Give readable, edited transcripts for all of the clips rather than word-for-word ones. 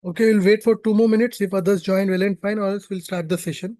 Okay, we'll wait for 2 more minutes. If others join, well and fine, or else we'll start the session.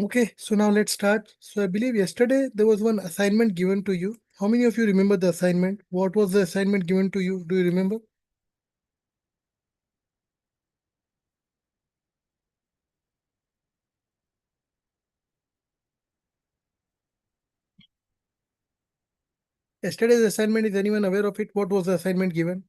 Okay, so now let's start. So I believe yesterday there was one assignment given to you. How many of you remember the assignment? What was the assignment given to you? Do you remember? Yesterday's assignment, is anyone aware of it? What was the assignment given?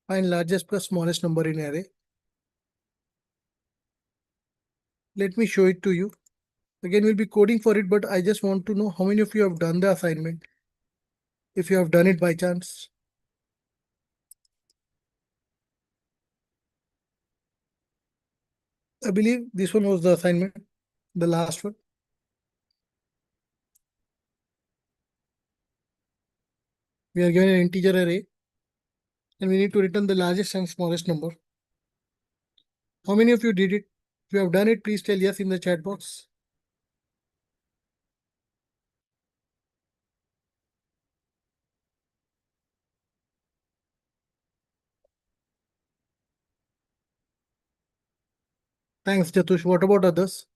Find largest plus smallest number in array. Let me show it to you. Again, we'll be coding for it, but I just want to know how many of you have done the assignment. If you have done it by chance. I believe this one was the assignment, the last one. We are given an integer array and we need to return the largest and smallest number. How many of you did it? If you have done it, please tell yes in the chat box. Thanks, Jatush. What about others?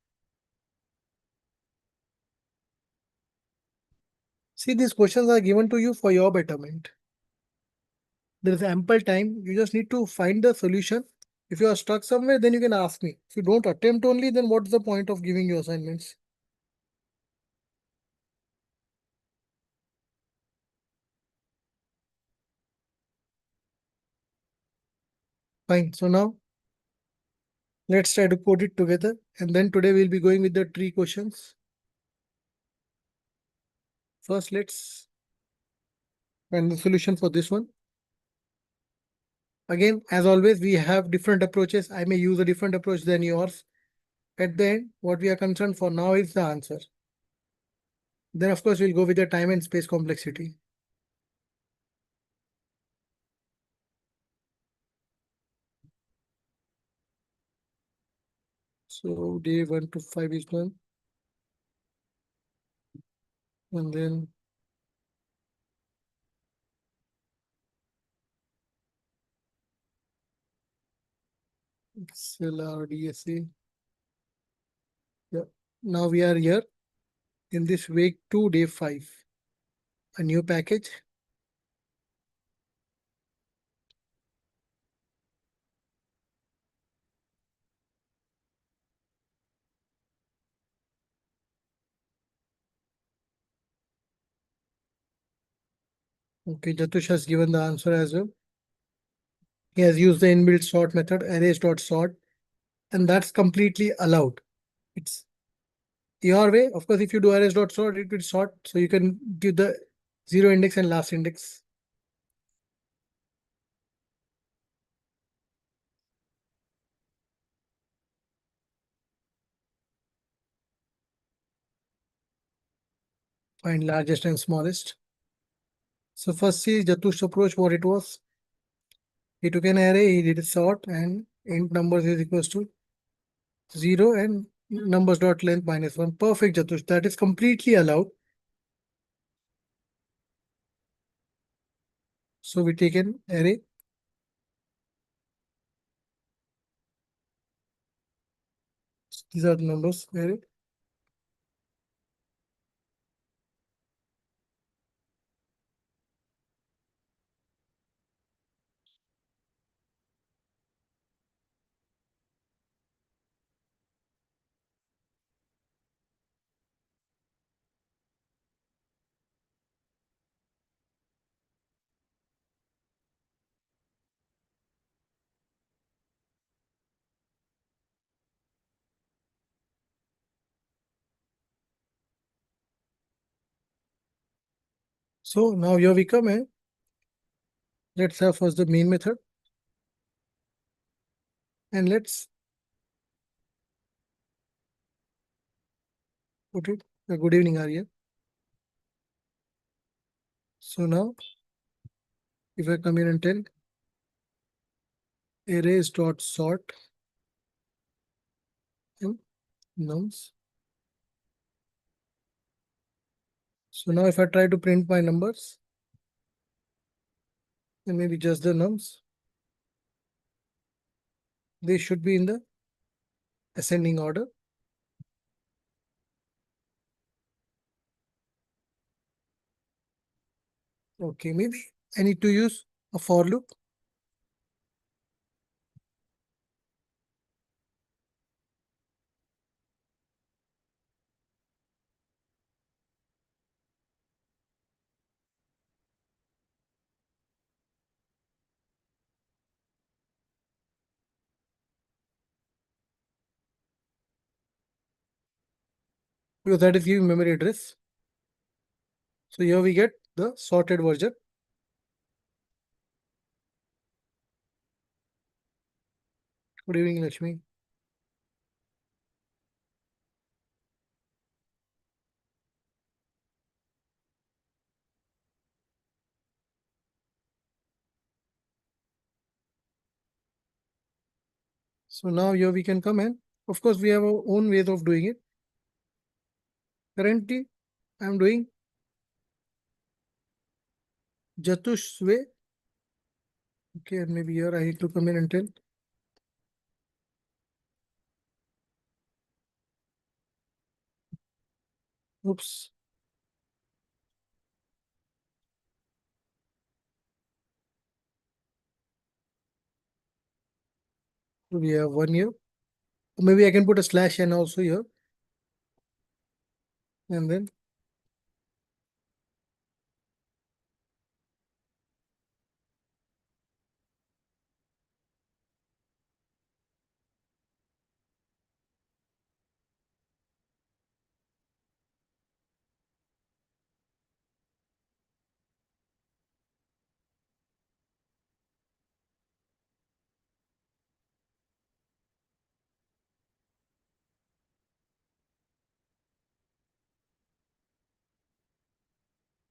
See, these questions are given to you for your betterment. There is ample time. You just need to find the solution. If you are stuck somewhere, then you can ask me. If you don't attempt only, then what's the point of giving you assignments? Fine. So now let's try to code it together. And then today we'll be going with the tree questions. First, let's find the solution for this one. Again, as always, we have different approaches. I may use a different approach than yours. At the end, what we are concerned for now is the answer. Then, of course, we'll go with the time and space complexity. So day 1 to 5 is 1. And then XLR DSA. Yeah. Now we are here in this week 2, day 5. A new package. Okay, Jatush has given the answer as well. He has used the inbuilt sort method, arrays.sort, and that's completely allowed. It's your way. Of course, if you do arrays.sort, it will sort, so you can give the zero index and last index. Find largest and smallest. So first see Jatush's approach, what it was. He took an array, he did a sort, and int numbers is equals to 0 and numbers dot length -1. Perfect, Jatush. That is completely allowed. So we take an array. These are the numbers array. So now here we come in. Let's have first the main method. And let's put it. Good evening, Arya. So now if I come here and tell arrays dot sort and nums. So now if I try to print my numbers, and maybe just the nums, they should be in the ascending order. Okay, maybe I need to use a for loop. Because that is giving memory address. So here we get the sorted version. Good evening, Lakshmi. So now here we can come in. Of course, we have our own ways of doing it. Currently, I'm doing Jatush's way. Okay, and maybe here I need to come in and tell. Oops. So we have one here. Maybe I can put a slash n also here. And then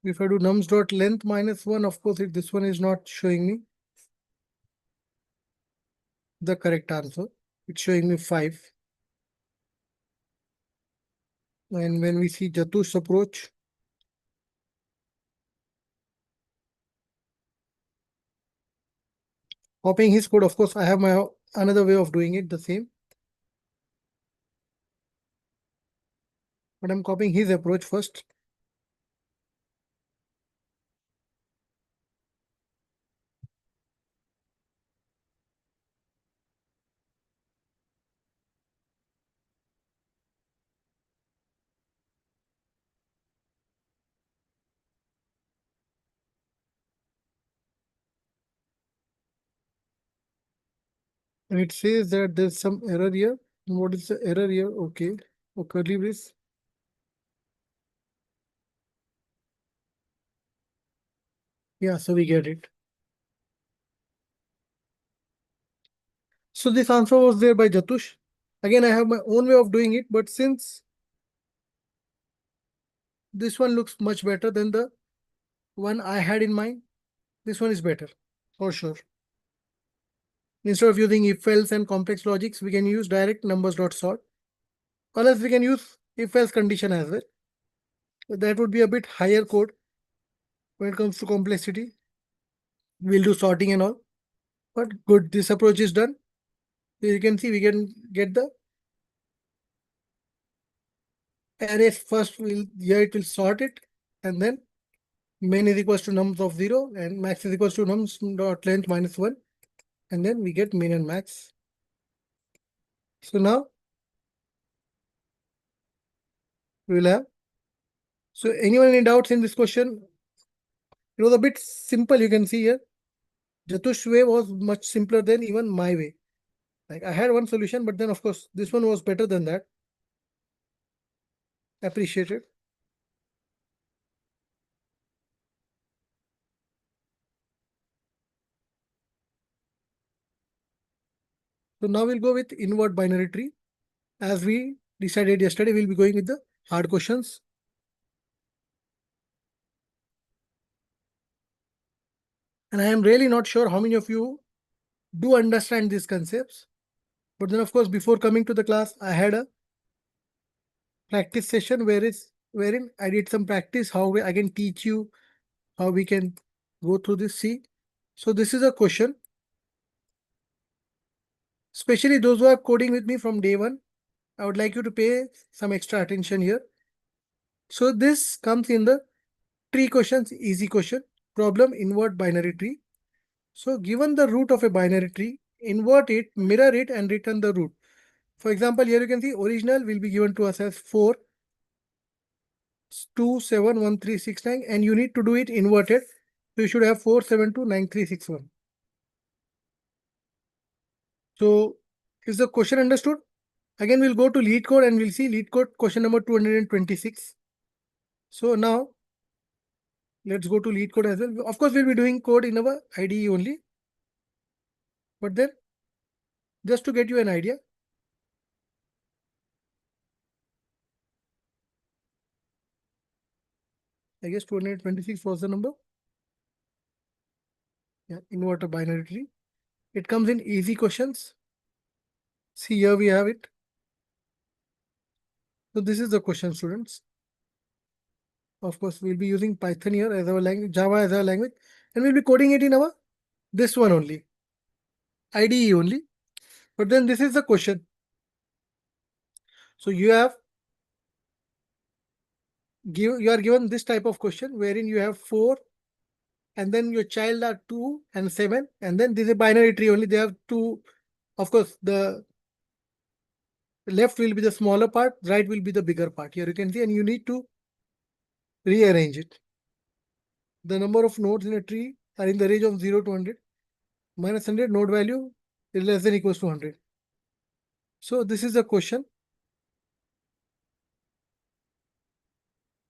if I do nums dot length -1, of course, this one is not showing me the correct answer. It's showing me 5. And when we see Jatush's approach, copying his code, of course, I have my another way of doing it the same. But I'm copying his approach first. And it says that there's some error here. What is the error here? Okay. Oh, curly brace. Yeah, so we get it. So this answer was there by Jatush. Again, I have my own way of doing it, but since this one looks much better than the one I had in mind. This one is better, for sure. Instead of using if else and complex logics, we can use direct numbers dot sort. Or else we can use if else condition as well. But that would be a bit higher code when it comes to complexity. We'll do sorting and all. But good, this approach is done. You can see we can get the array first. Here it will sort it, and then main is equals to nums of 0 and max is equals to nums dot length minus 1, and then we get min and max. So now we will have. So anyone any doubts in this question? It was a bit simple, you can see here. Jatush way was much simpler than even my way. Like I had one solution, but then of course this one was better than that. Appreciated. So now we'll go with invert binary tree. As we decided yesterday, we'll be going with the hard questions. And I am really not sure how many of you do understand these concepts. But then of course, before coming to the class, I had a practice session wherein I did some practice, I can teach you how we can go through this. See, so this is a question. Especially those who are coding with me from day one, I would like you to pay some extra attention here. So this comes in the tree questions, easy question, problem, invert binary tree. So given the root of a binary tree, invert it, mirror it, and return the root. For example, here you can see original will be given to us as 4, 2, 7, 1, 3, 6, 9, and you need to do it inverted. So you should have 4, 7, 2, 9, 3, 6, 1. So is the question understood? Again, we'll go to lead code and we'll see lead code question number 226. So now let's go to lead code as well. Of course, we'll be doing code in our IDE only. But then just to get you an idea, I guess 226 was the number. Yeah, inverter binary tree. It comes in easy questions. See, here we have it. So this is the question, students. Of course, we'll be using Python here as our language, Java as our language, and we'll be coding it in our this one only, IDE only. But then this is the question. So you are given this type of question wherein you have 4, and then your child are 2 and 7, and then this is a binary tree only. They have 2. Of course, the left will be the smaller part, right will be the bigger part. Here you can see, and you need to rearrange it. The number of nodes in a tree are in the range of 0 to 100. Minus 100 node value is less than equals to 100. So this is the question.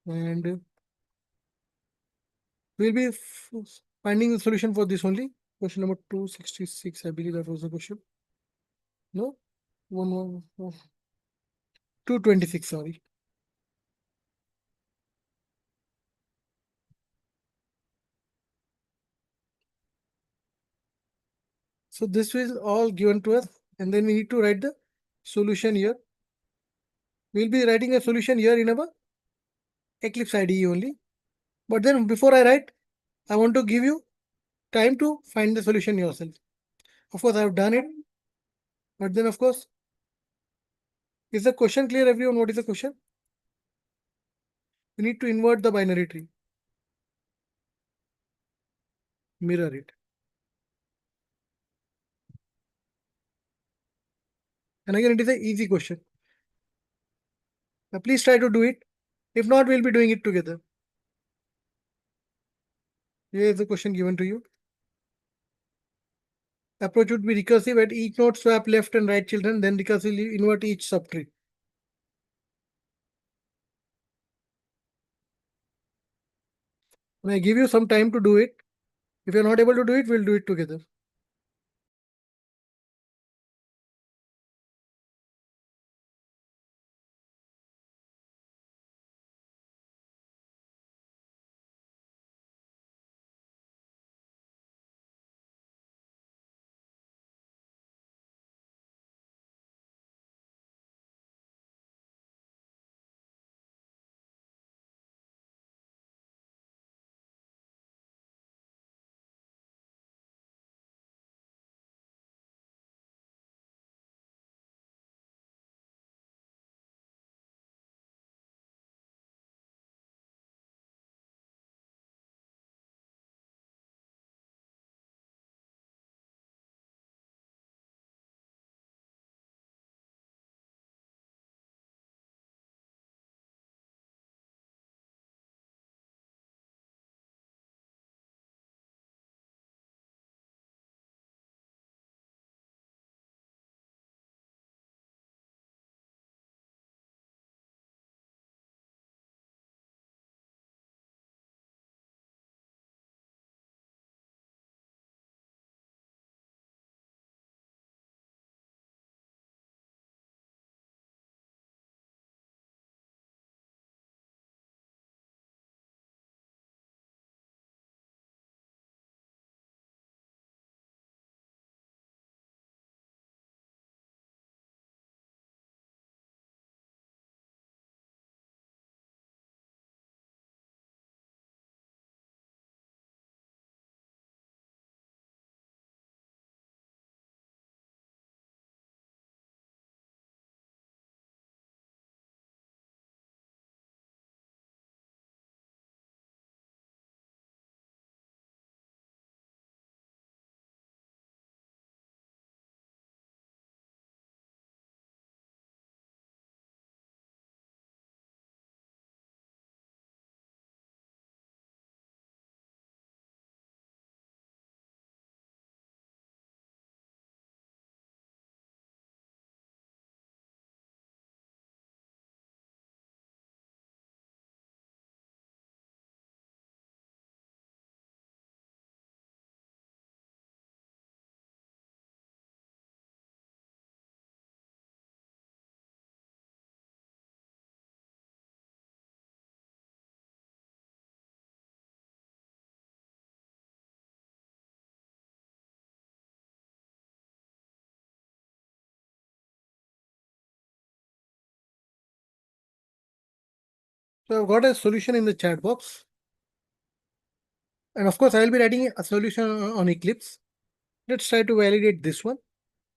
And we'll be finding the solution for this only. Question number 266, I believe that was the question. No? 226, sorry. So this is all given to us, and then we need to write the solution here. We'll be writing a solution here in our Eclipse IDE only. But then before I write, I want to give you time to find the solution yourself. Of course, I have done it. But then, of course, is the question clear, everyone? What is the question? We need to invert the binary tree. Mirror it. And again, it is an easy question. Now, please try to do it. If not, we'll be doing it together. Here is the question given to you. Approach would be recursive. At each node, swap left and right children, then recursively invert each subtree. When I give you some time to do it, if you're not able to do it, we'll do it together. So I've got a solution in the chat box. And of course, I will be writing a solution on Eclipse. Let's try to validate this one.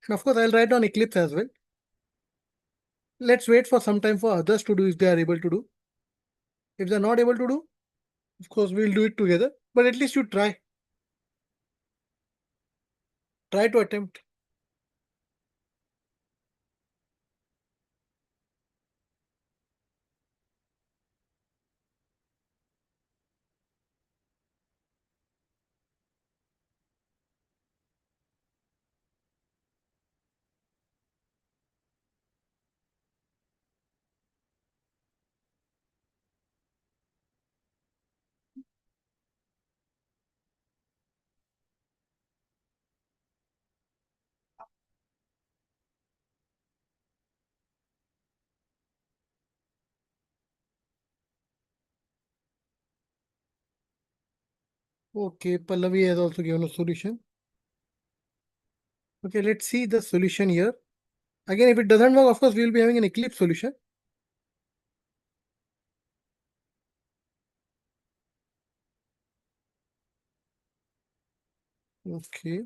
And of course, I'll write on Eclipse as well. Let's wait for some time for others to do if they are able to do. If they're not able to do, of course, we'll do it together. But at least you try. Try to attempt. Okay, Pallavi has also given a solution. Okay, let's see the solution here. Again, if it doesn't work, of course, we will be having an Eclipse solution. Okay.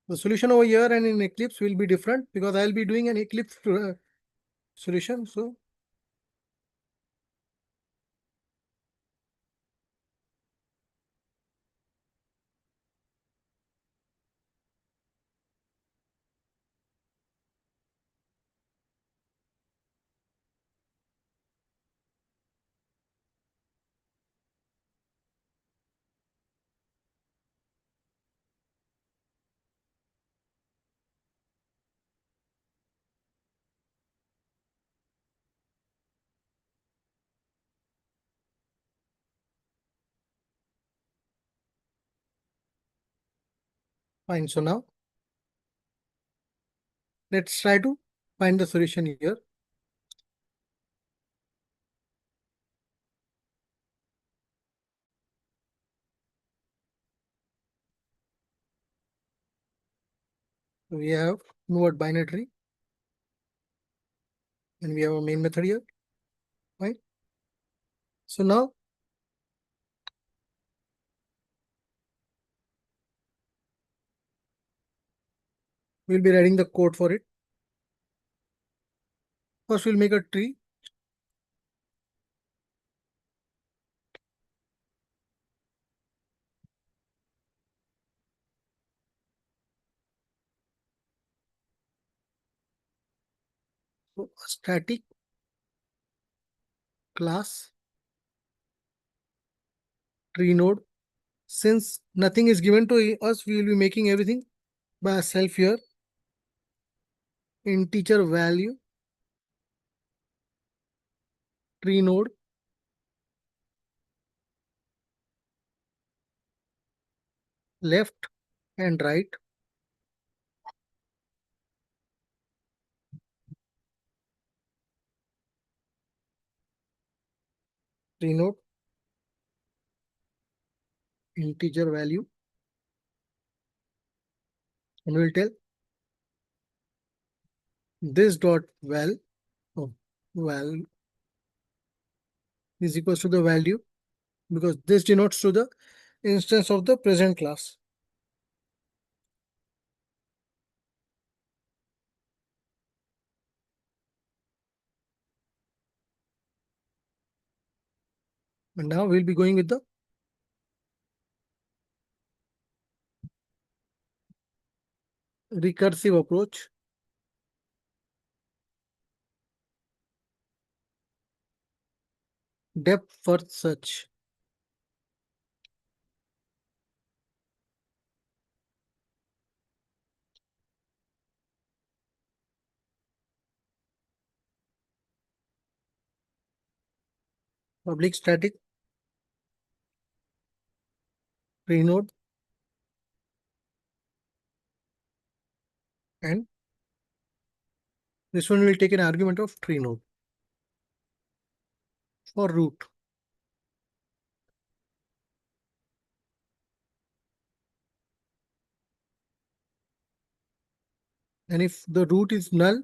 The solution over here and in Eclipse will be different because I'll be doing an Eclipse solution. So fine. So now let's try to find the solution here. We have invert binary tree and we have a main method here. Right. So now we'll be writing the code for it. First, we'll make a tree. So a static class tree node. Since nothing is given to us, we will be making everything by ourselves here. Integer value tree node left and right. Tree node integer value, and we'll tell this dot oh, val is equals to the value because this denotes to the instance of the present class. And now we'll be going with the recursive approach. Depth first search. Public static tree node and this one will take an argument of tree node. for root. And if the root is null,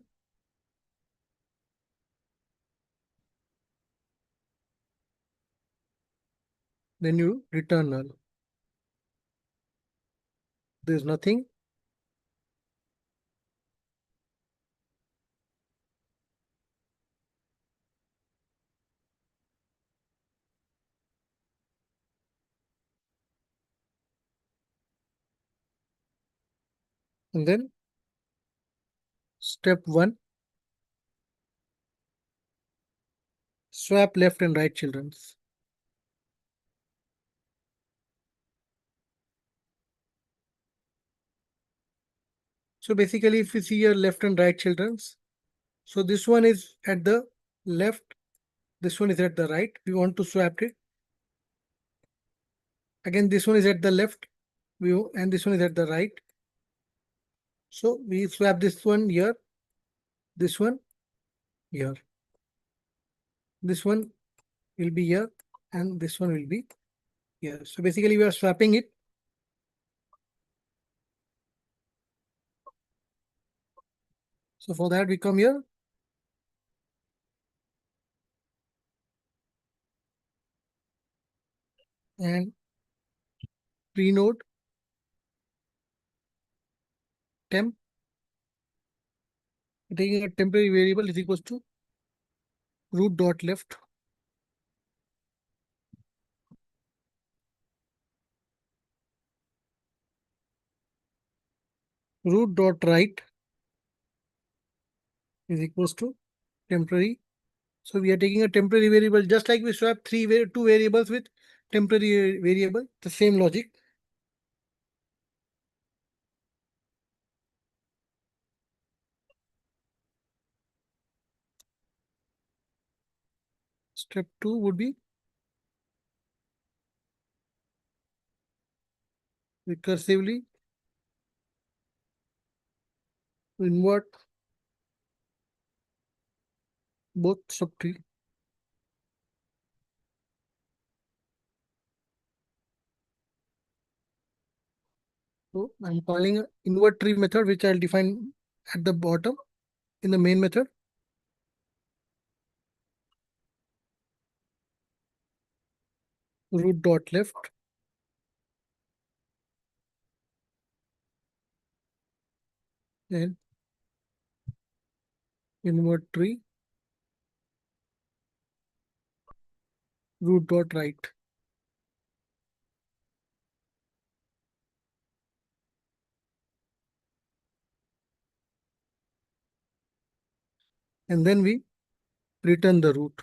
then you return null. There's nothing. And then step 1, swap left and right children's. So basically, if you see your left and right children's, so this one is at the left, this one is at the right. We want to swap it. Again, this one is at the left, and this one is at the right. So we swap this one here, this one here. This one will be here, and this one will be here. So basically, we are swapping it. So for that, we come here. And pre-node temp, taking a temporary variable is equals to root dot left root dot right is equals to temporary. So we are taking a temporary variable, just like we swap two variables with temporary variable, the same logic. Step 2 would be recursively invert both subtree. So I'm calling a invert tree method, which I'll define at the bottom in the main method. Root dot left and invert tree root dot right. And then we return the root.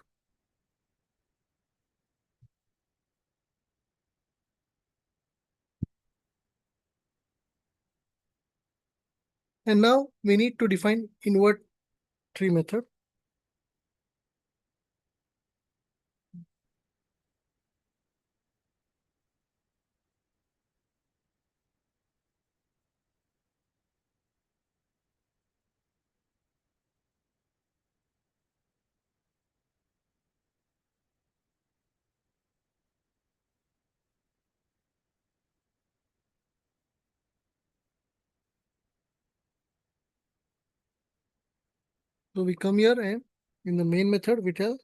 And now we need to define invert tree method. So we come here and in the main method, we tell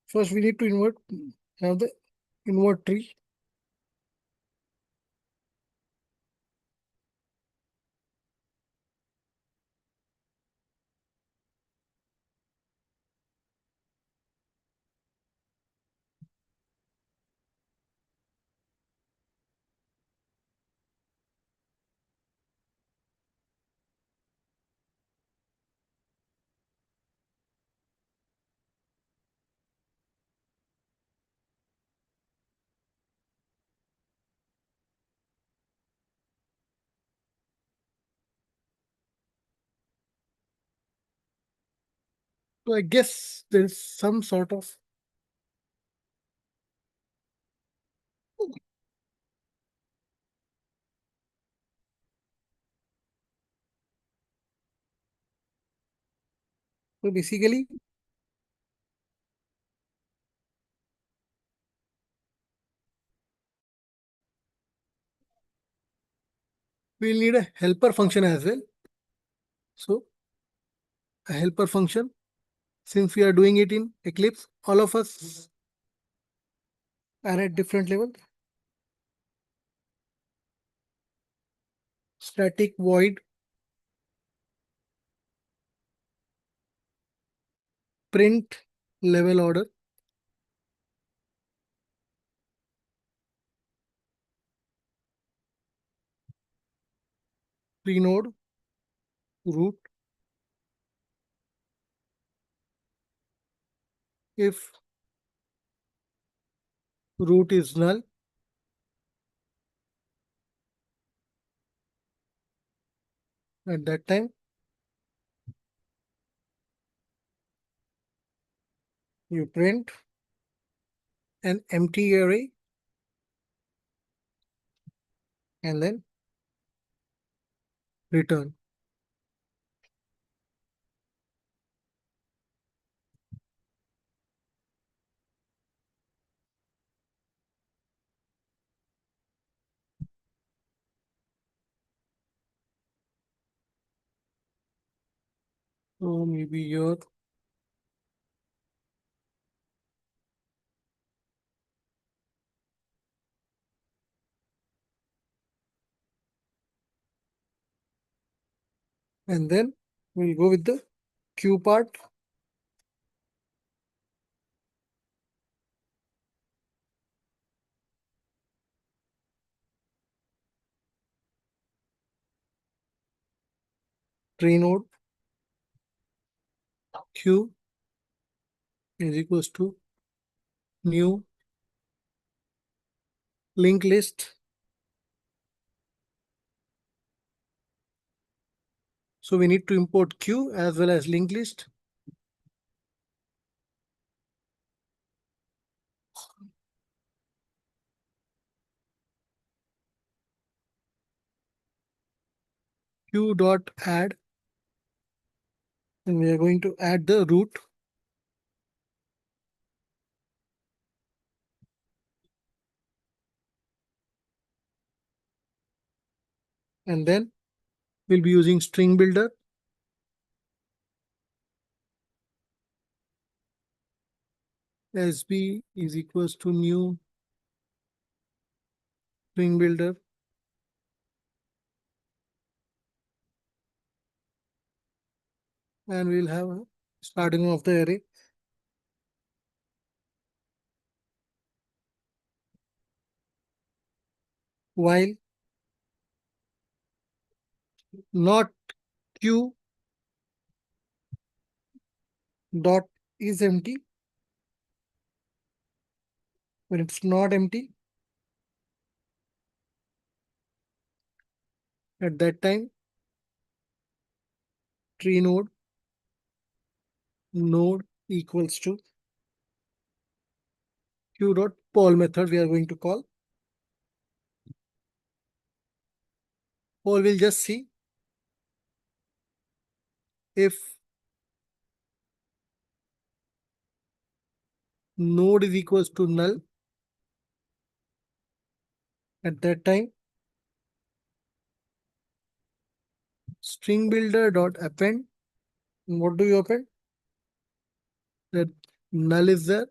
first we need to have the invert tree. So I guess there's some sort of So basically, we'll need a helper function as well. So a helper function, since we are doing it in Eclipse, all of us are at different level. Static void print level order. Pre-node root. If root is null, at that time you print an empty array and then return. So maybe here and then we'll go with the Q part. Tree node Q is equals to new linked list. So we need to import Q as well as linked list. Q dot add, and we are going to add the root. And then we'll be using string builder. SB is equals to new string builder. And we'll have a starting of the array. While not Q dot is empty. When it's not empty, at that time, tree node equals to Q dot poll method we are going to call. Poll will just see if node is equals to null. At that time, string builder dot append. What do you append? That null is there.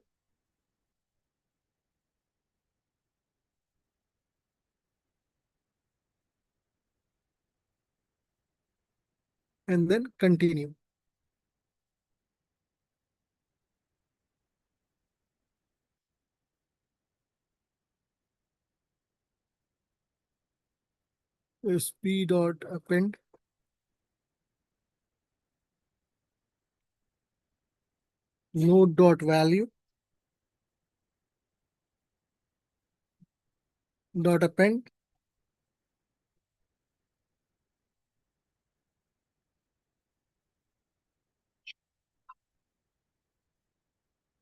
And then continue. SP dot append node dot value dot append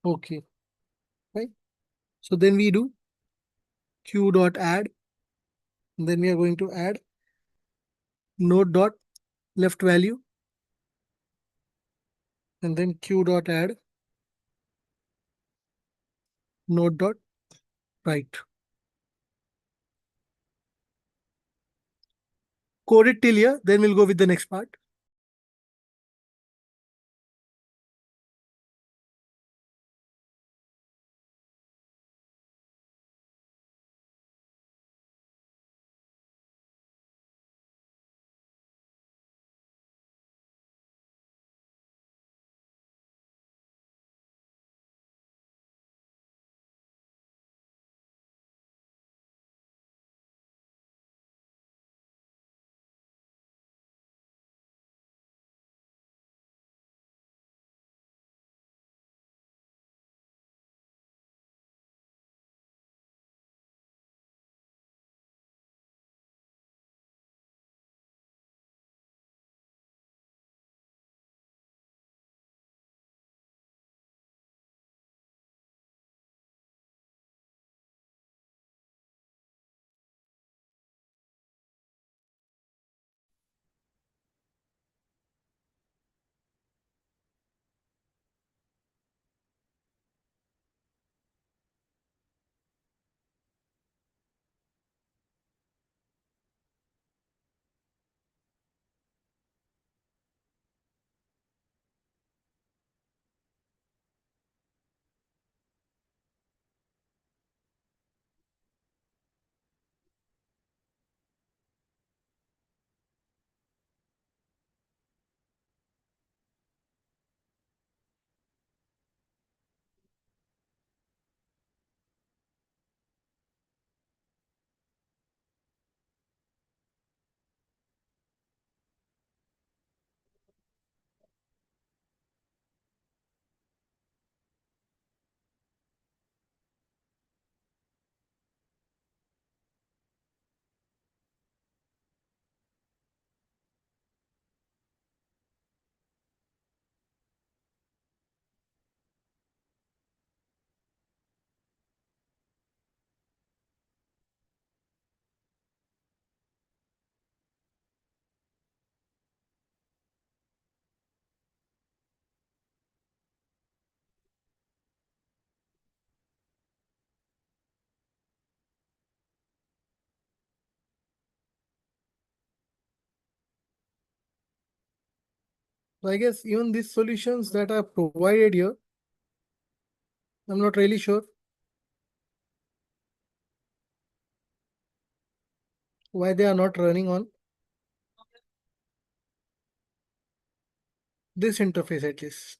okay, right? So then we do Q dot add. Then we are going to add node dot left value and then q dot add node dot write. Code it till here, then we'll go with the next part. So I guess even these solutions that are provided here, I'm not really sure why they are not running on this interface at least.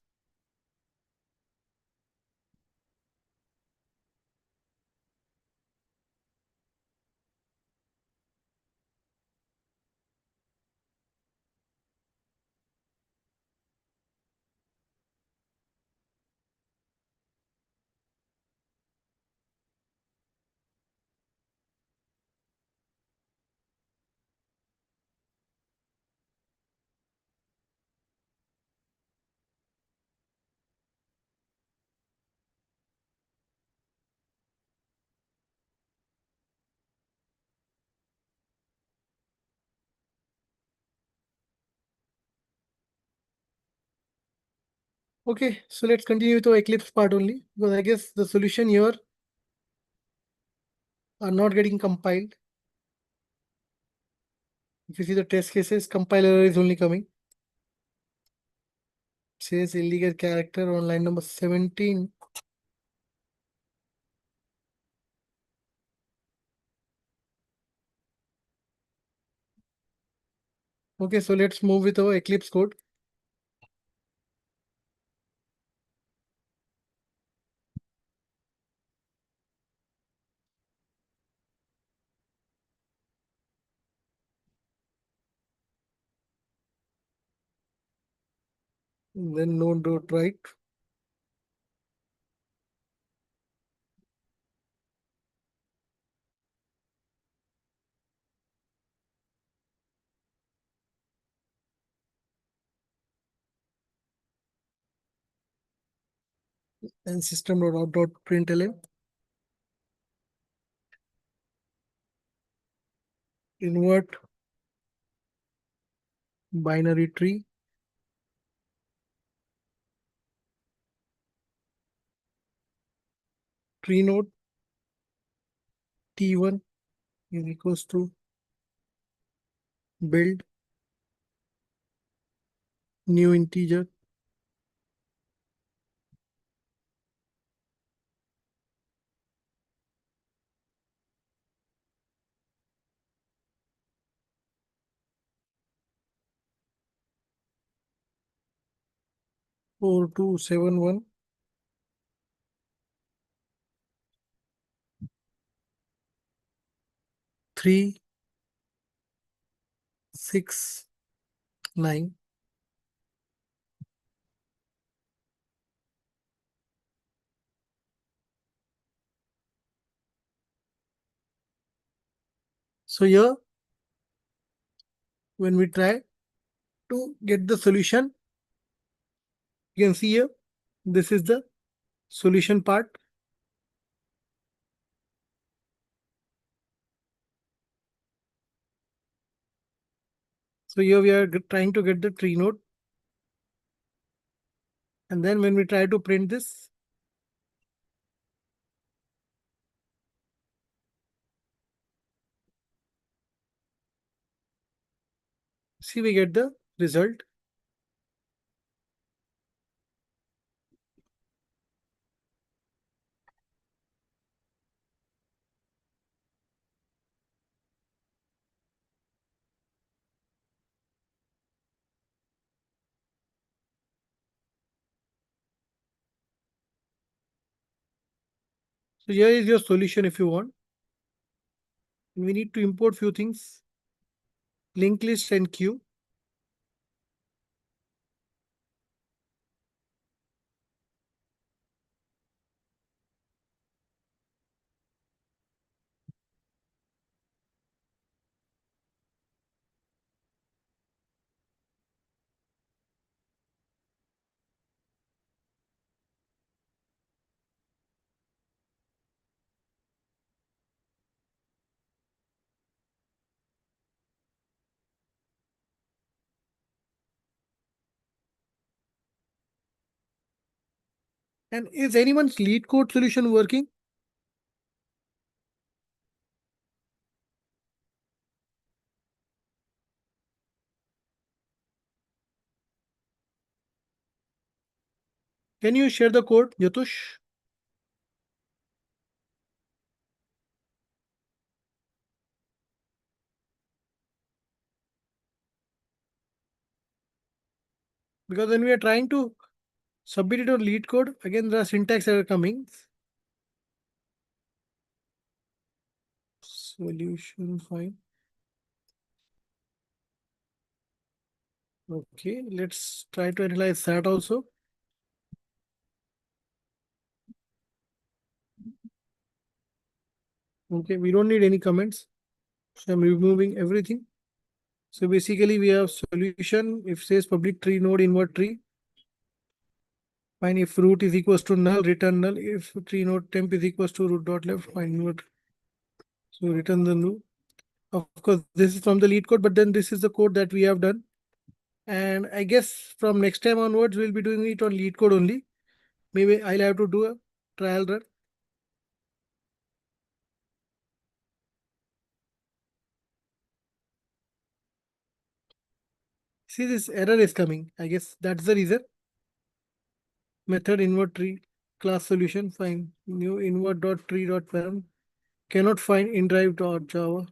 Okay, so let's continue with the Eclipse part only, because I guess the solution here are not getting compiled. If you see the test cases, compile error is only coming. It says illegal character on line number 17. Okay, so let's move with our Eclipse code. Then node dot write. And system dot out dot println. Invert binary tree. tree node T1 is equals to build new integer four two seven one three 6 9. So here, when we try to get the solution, you can see here, this is the solution part. So here we are trying to get the tree node. And then when we try to print this, see, we get the result. So here is your solution if you want. We need to import few things, linked list and queue. And is anyone's lead code solution working? Can you share the code, Yatush? Because when we are trying to submit it on lead code, again, there are syntax error coming. Solution fine. Okay, let's try to analyze that also. Okay, we don't need any comments. So I'm removing everything. So basically we have solution. If says public tree node invert tree. Fine, if root is equals to null, return null. If tree node temp is equals to root dot left, fine invert. So return the null. Of course, this is from the lead code, but then this is the code that we have done. And I guess from next time onwards, we'll be doing it on lead code only. Maybe I'll have to do a trial run. See, this error is coming. I guess that's the reason. Method invert tree class solution. Fine. New invert dot tree dot param. Cannot find indrive dot java.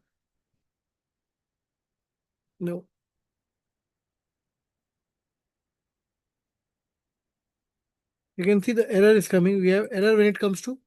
No. You can see the error is coming. We have error when it comes to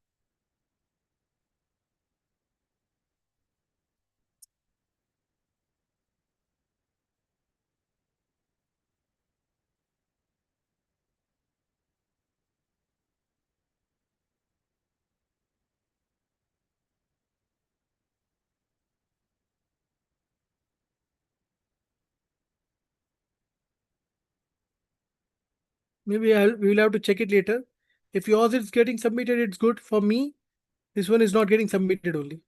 maybe we will have to check it later. If yours is getting submitted, it's good. For me, this one is not getting submitted only.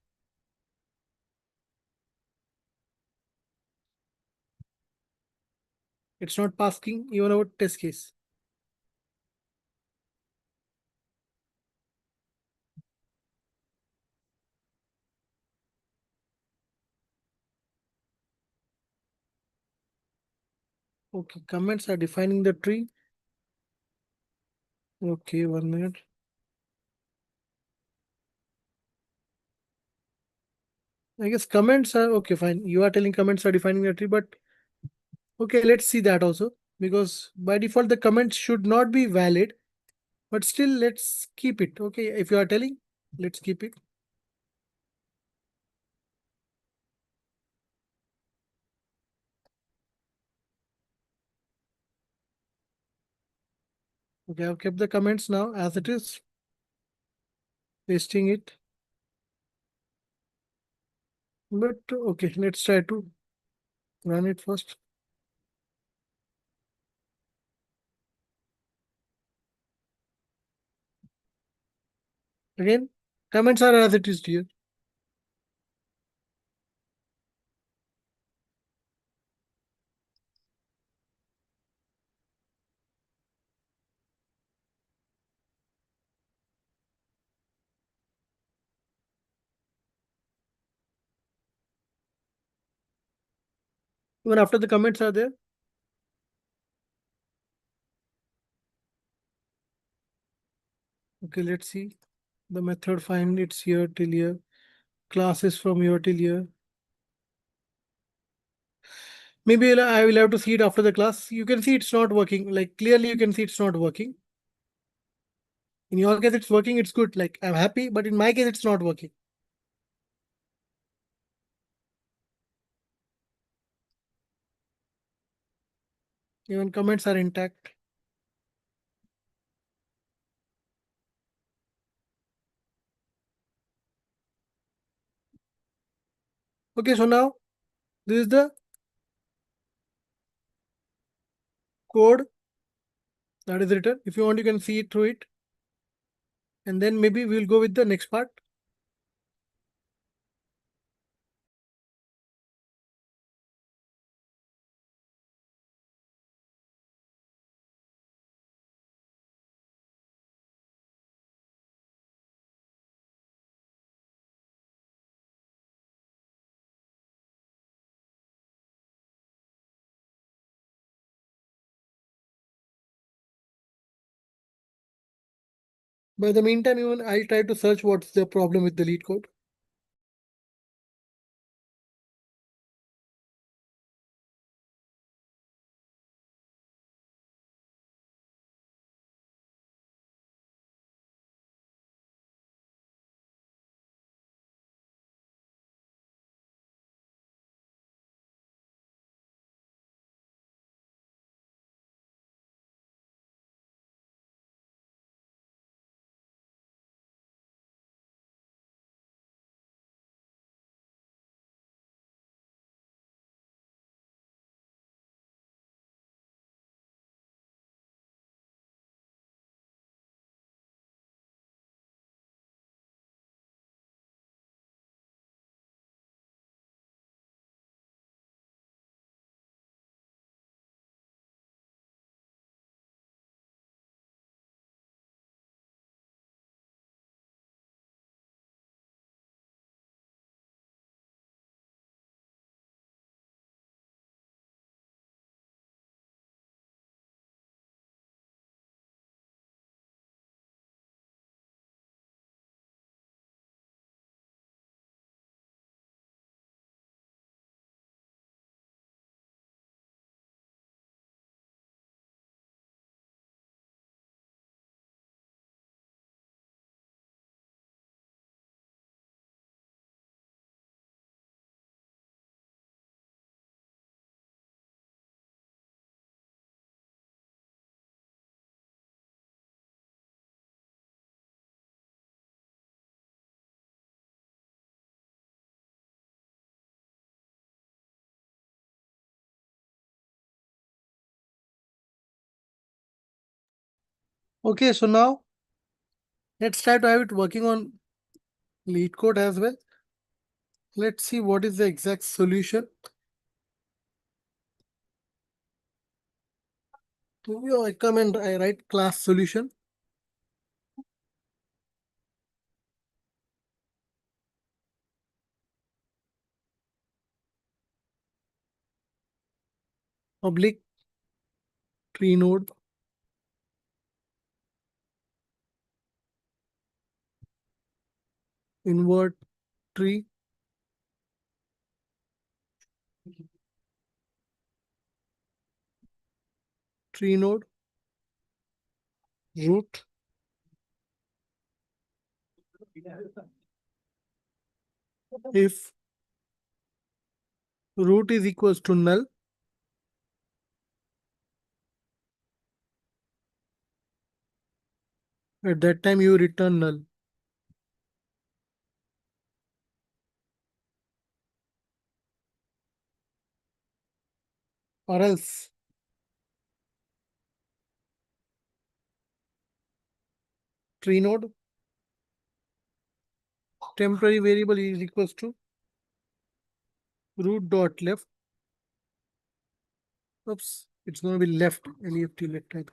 It's not passing even our test case. Okay, comments are defining the tree. Okay, 1 minute. I guess comments are okay, fine. You are telling comments are defining the tree, but okay, let's see that also. Because by default, the comments should not be valid, but still let's keep it. Okay, if you are telling, let's keep it. Okay, I've kept the comments now as it is, pasting it. But okay, let's try to run it first. Again, comments are as it is here. Even after the comments are there. Okay, let's see. The method find it's here till here. Classes from here till here. Maybe I will have to see it after the class. You can see it's not working. Like clearly you can see it's not working. In your case, it's working, it's good. Like I'm happy, but in my case, it's not working. Even comments are intact. Okay, so now this is the code that is written. If you want, you can see it through it. And then maybe we'll go with the next part. By the meantime, even I'll try to search what's the problem with the lead code. Okay, so now let's try to have it working on lead code as well. Let's see what is the exact solution. I come and I write class solution. Public tree node, invert tree, tree node, root. If root is equals to null, at that time you return null. Or else tree node, temporary variable is equals to root dot left. Oops, it's going to be left, left, left type.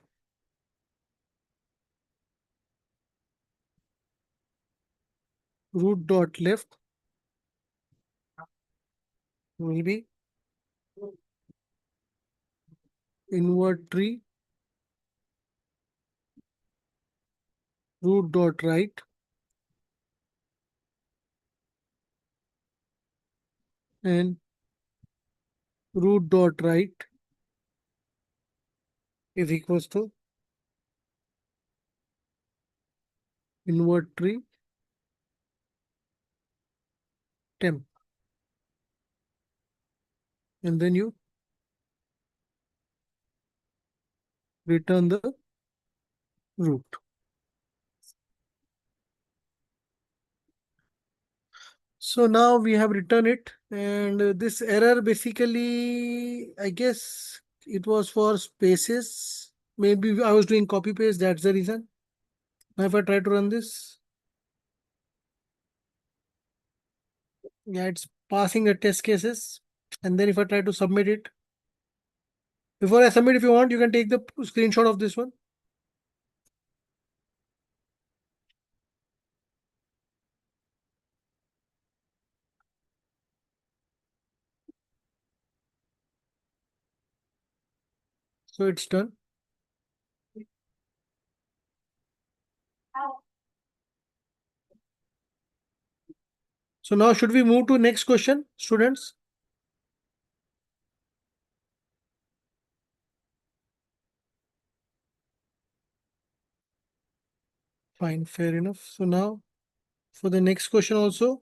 Root dot left will be invert tree, root dot right, and root dot right is equals to invert tree temp, and then you return the root. So now we have written it, and this error basically, I guess it was for spaces. Maybe I was doing copy paste, that's the reason. Now if I try to run this, yeah, it's passing the test cases. And then if I try to submit it, before I submit, if you want, you can take the screenshot of this one. So it's done. So now should we move to next question, students? Fine, fair enough. So now for the next question also,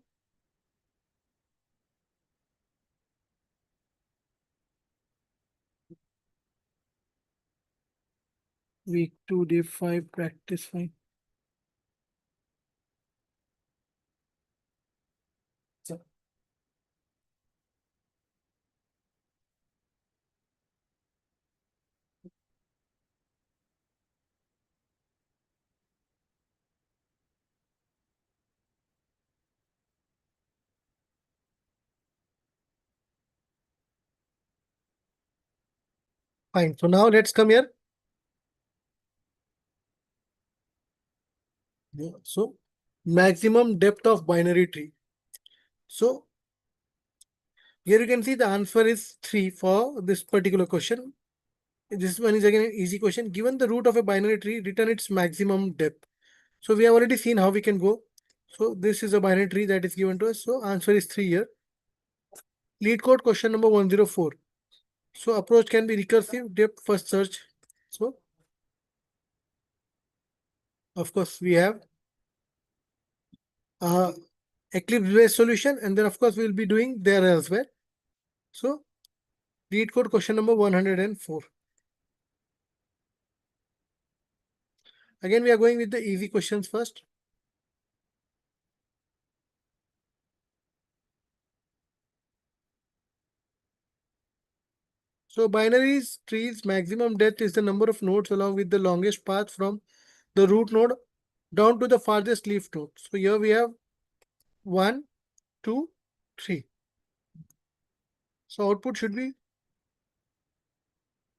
week 2, day 5, practice fine. Fine. So now let's come here. Yeah. So maximum depth of binary tree. So here you can see the answer is 3 for this particular question. This one is again an easy question. Given the root of a binary tree, return its maximum depth. So we have already seen how we can go. So this is a binary tree that is given to us. So answer is 3 here. Lead code question number 104. So approach can be recursive, depth first search. So of course we have Eclipse based solution, and then of course we'll be doing there as well. So lead code question number 104. Again, we are going with the easy questions first. So binaries trees maximum depth is the number of nodes along with the longest path from the root node down to the farthest leaf node. So here we have 1, 2, 3. So output should be,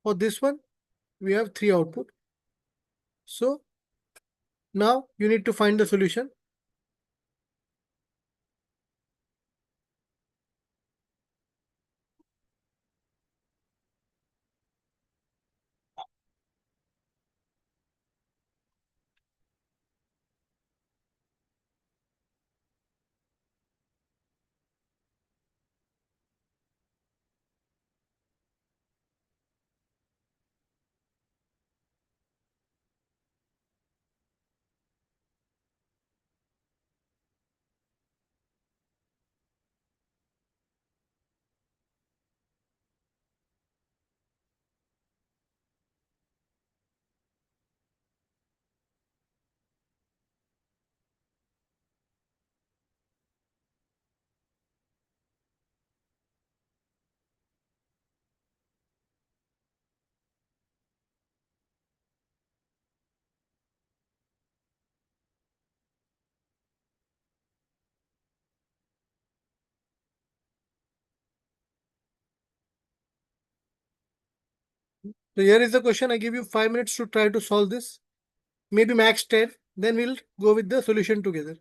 for this one, we have 3 output. So now you need to find the solution. So here is the question. I give you 5 minutes to try to solve this. Maybe max 10. Then we'll go with the solution together.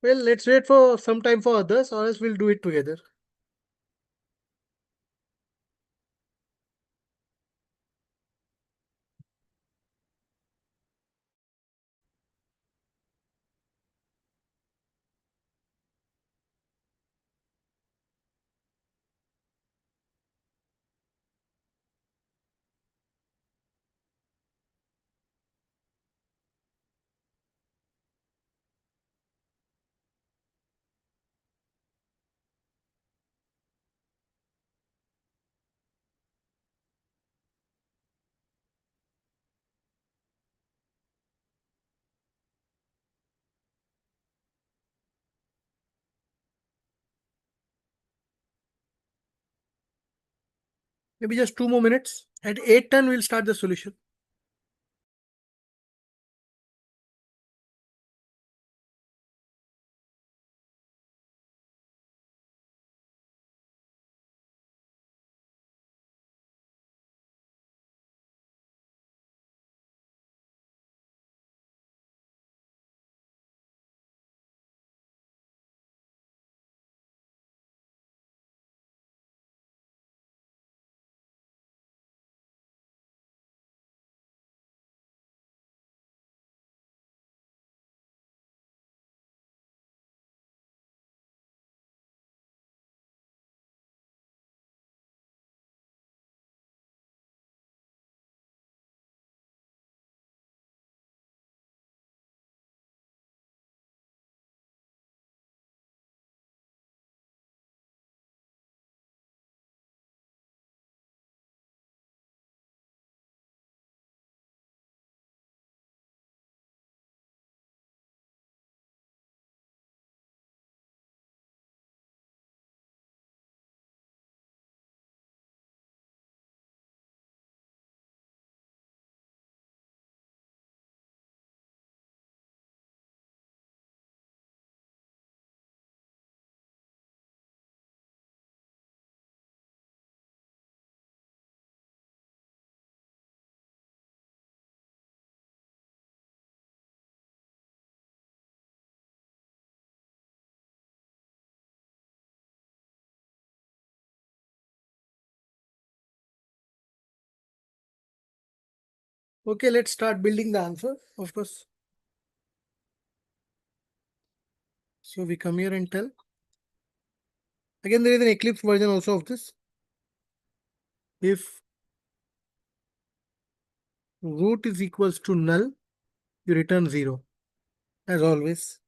Well, let's wait for some time for others, or else we'll do it together. Maybe just 2 more minutes. At 8:10, we'll start the solution. Okay, let's start building the answer, of course. So we come here and tell. Again, there is an Eclipse version also of this. If root is equals to null, you return 0, as always.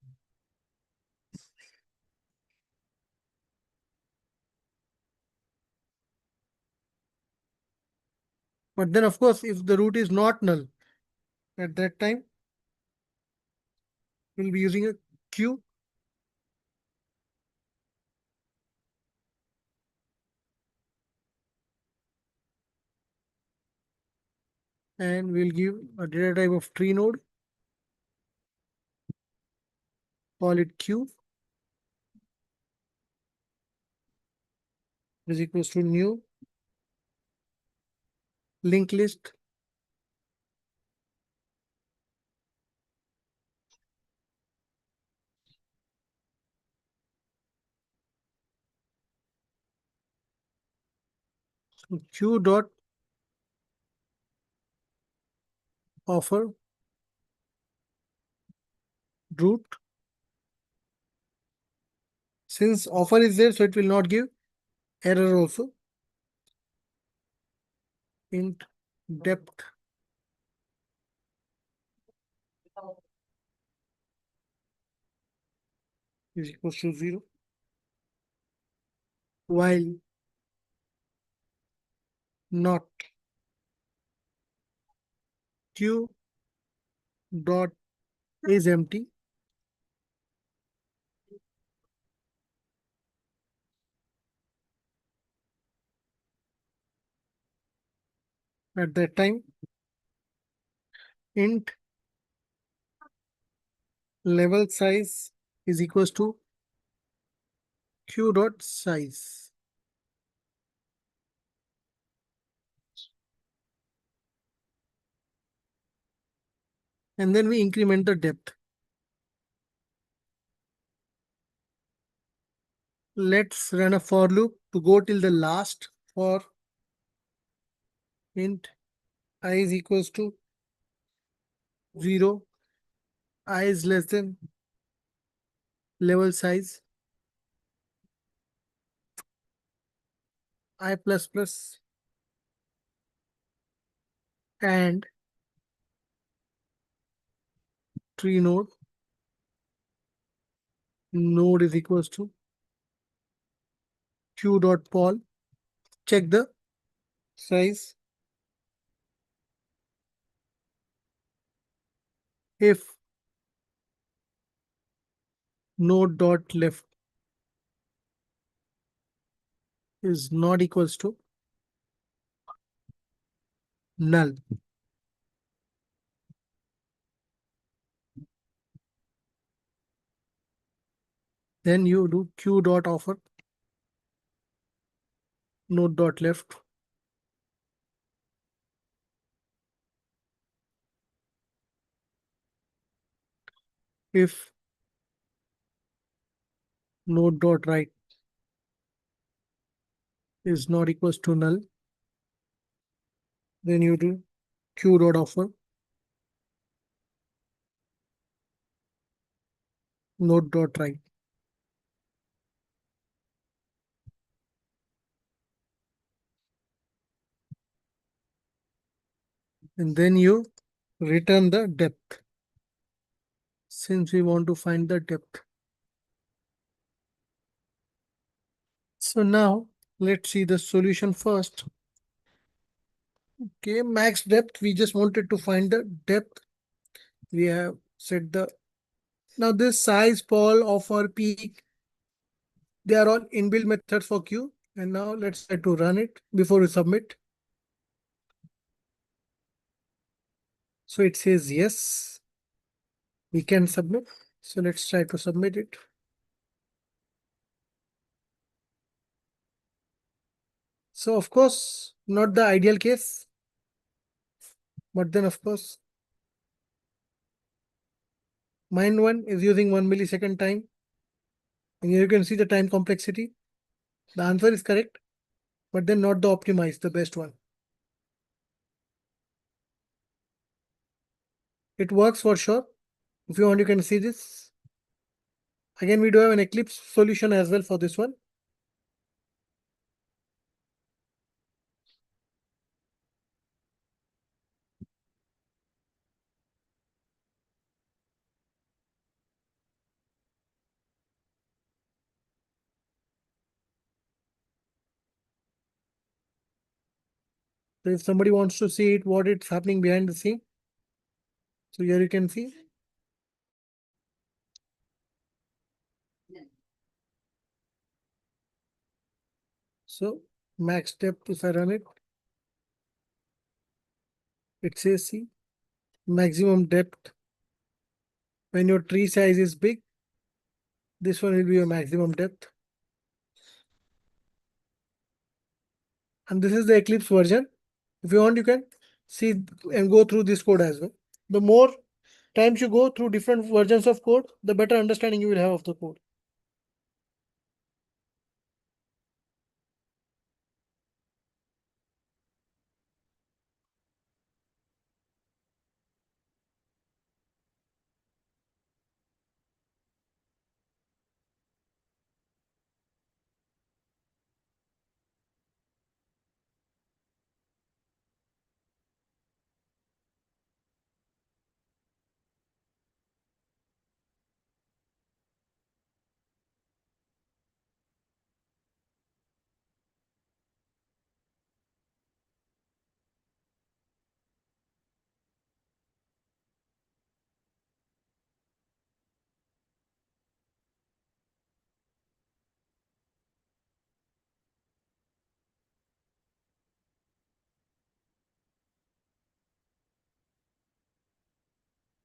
But then, of course, if the root is not null, at that time, we'll be using a Q. And we'll give a data type of tree node. Call it Q. Is equals to new linked list. So Q dot offer root. Since offer is there, so it will not give error also. Int depth is equals to 0. While not Q dot is empty. At that time, int level size is equals to Q dot size. And then we increment the depth. Let's run a for loop to go till the last for int I is equals to 0. I is less than level size I plus plus and tree node is equals to Q dot poll. Check the size. If node dot left is not equals to null, then you do Q dot offer node dot left. If node dot right is not equals to null, then you do Q dot offer node dot right. And then you return the depth, since we want to find the depth. So now let's see the solution first. Okay, max depth, we just wanted to find the depth. We have set the, now this size, poll, offer, peak, they are all inbuilt methods for Q. And now let's try to run it before we submit. So it says yes, we can submit. So let's try to submit it. So of course, not the ideal case, but then of course, mine one is using 1 millisecond time. And here you can see the time complexity. The answer is correct, but then not the optimized, the best one. It works for sure. If you want, you can see this. Again, we do have an Eclipse solution as well for this one. So if somebody wants to see it, what it's happening behind the scene. So here you can see. So max depth, if I run it, it says see maximum depth. When your tree size is big, this one will be your maximum depth. And this is the Eclipse version. If you want, you can see and go through this code as well. The more times you go through different versions of code, the better understanding you will have of the code.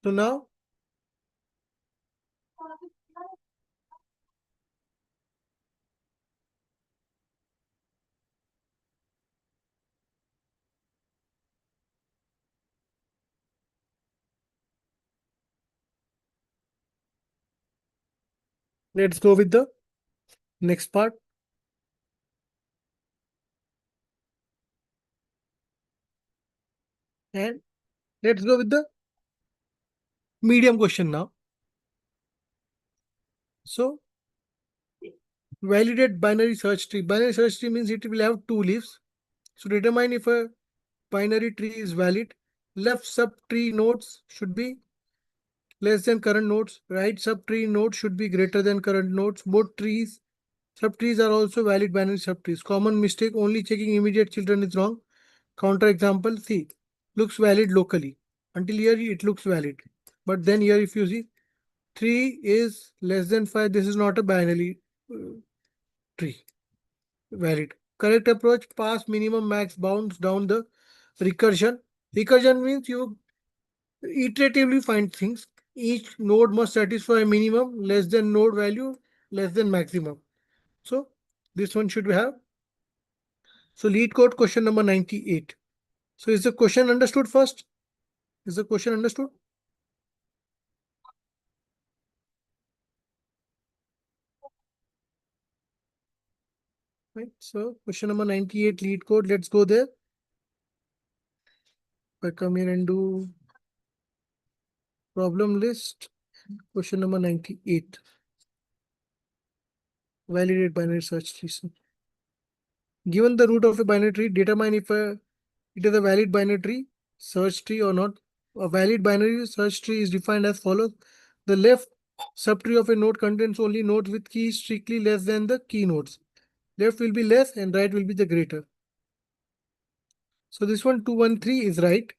So now let's go with the next part. And let's go with the medium question now. So validate binary search tree. Binary search tree means it will have two leaves. So determine if a binary tree is valid. Left subtree nodes should be less than current nodes. Right subtree nodes should be greater than current nodes. Both subtrees are also valid binary subtrees. Common mistake, only checking immediate children is wrong. Counter example, see, looks valid locally. Until here it looks valid. But then here if you see 3 is less than 5, this is not a binary tree. Valid. Correct approach, pass minimum max bounds down the recursion. Recursion means you iteratively find things. Each node must satisfy minimum less than node value less than maximum. So this one should have. So lead code question number 98. So is the question understood first? Is the question understood? Right. So question number 98 lead code. Let's go there. I come here and do problem list. Question number 98. Validate binary search tree. So, given the root of a binary tree, determine if it is a valid binary tree, search tree or not. A valid binary search tree is defined as follows. The left subtree of a node contains only nodes with keys strictly less than the key nodes. Left will be less and right will be the greater. So this one 213 is right.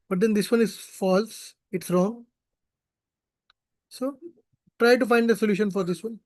But then this one is false. It's wrong. So try to find the solution for this one.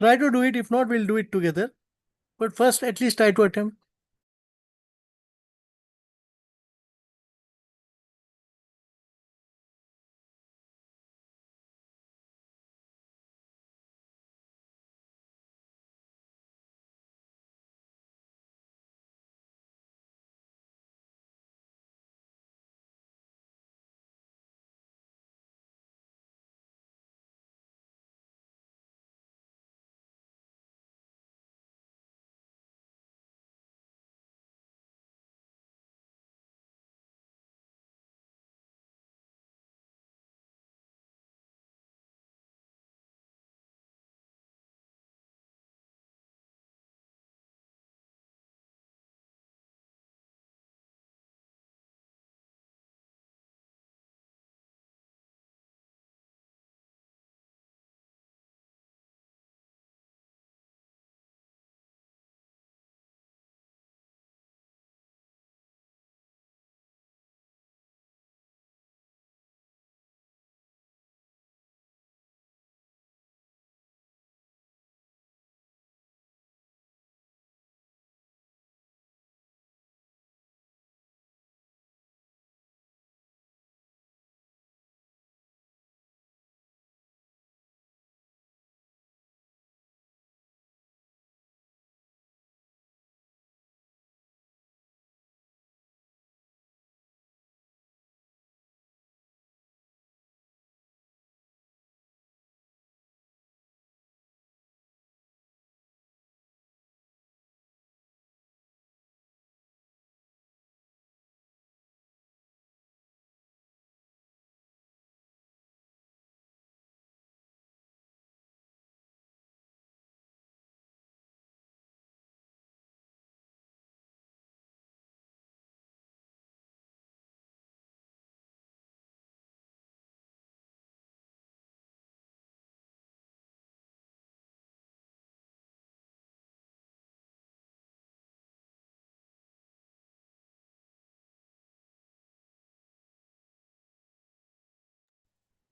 Try to do it. If not, we'll do it together. But first, at least try to attempt.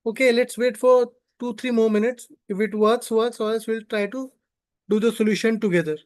Okay, let's wait for 2-3 more minutes. If it works, or else we'll try to do the solution together.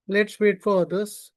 Let's wait for others.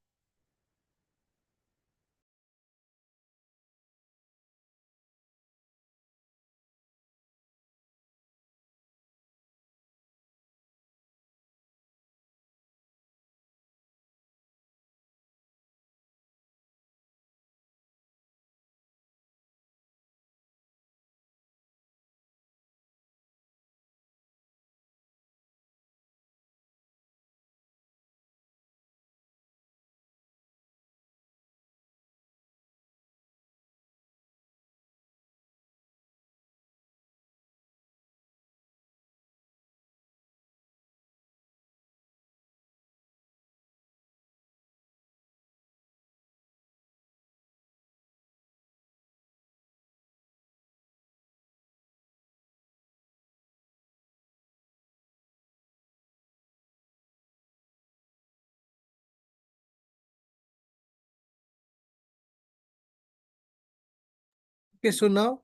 Okay, so now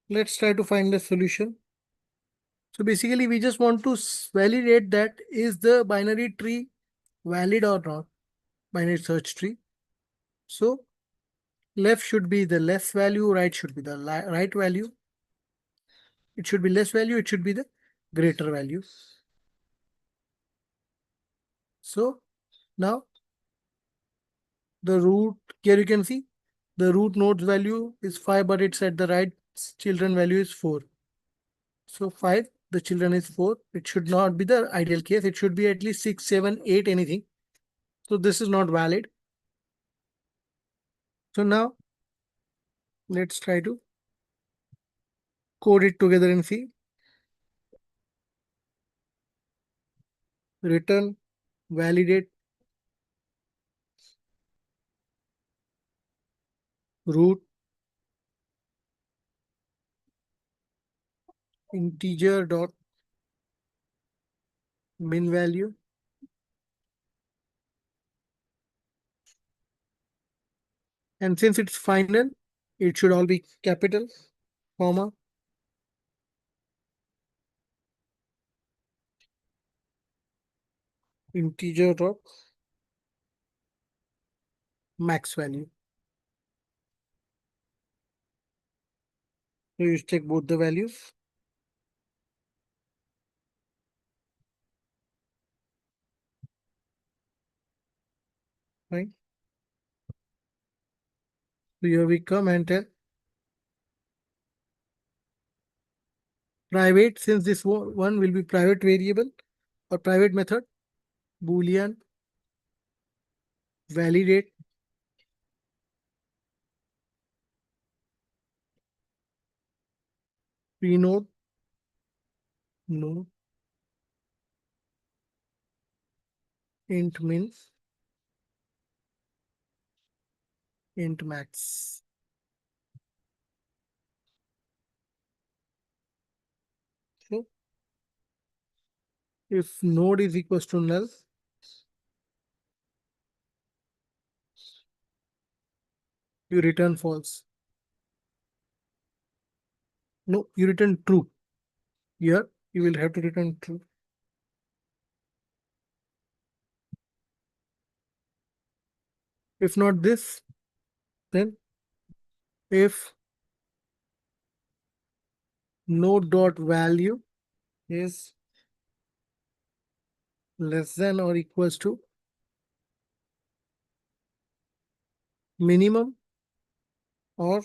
let's try to find the solution. So basically we just want to validate that is the binary tree valid or not, binary search tree. So left should be the less value, right should be the right value. It should be less value, it should be the greater value. So now the root, here you can see the root node's value is 5, but it's at the right children value is 4. So 5, the children is 4. It should not be the ideal case. It should be at least 6, 7, 8, anything. So this is not valid. So now let's try to code it together and see. Return, validate, root, integer dot min value. And since it's final, it should all be capital, comma, integer dot max value. So you check both the values. Right. So here we come and tell private, since this one will be private variable or private method, Boolean, validate, pnode, node, int min, int max. So if node is equals to null, you return false. No, you return true. Here you will have to return true. If not this, then if node dot value is less than or equals to minimum or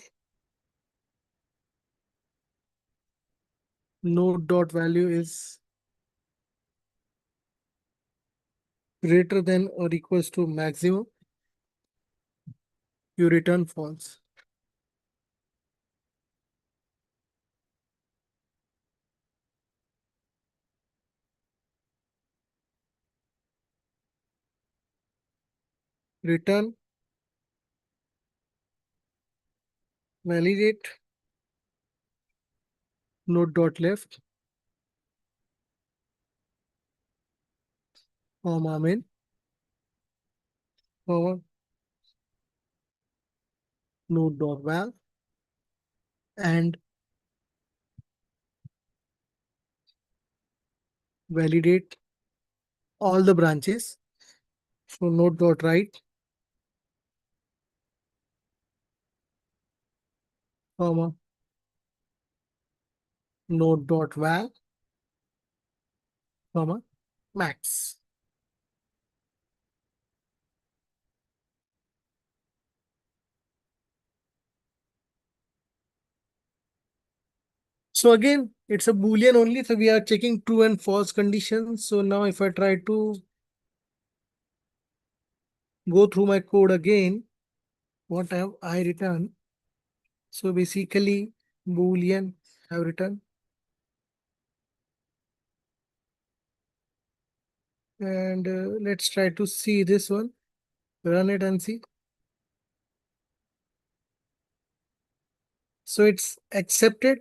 node dot value is greater than or equals to maximum, you return false. Return, validate, node dot left, comma min, comma node dot val, and validate all the branches. So node dot right, comma node dot val, comma max. So again, it's a Boolean only. So we are checking true and false conditions. So now if I try to go through my code again, what have I written? So basically Boolean have written. And let's try to see this one. Run it and see. So it's accepted.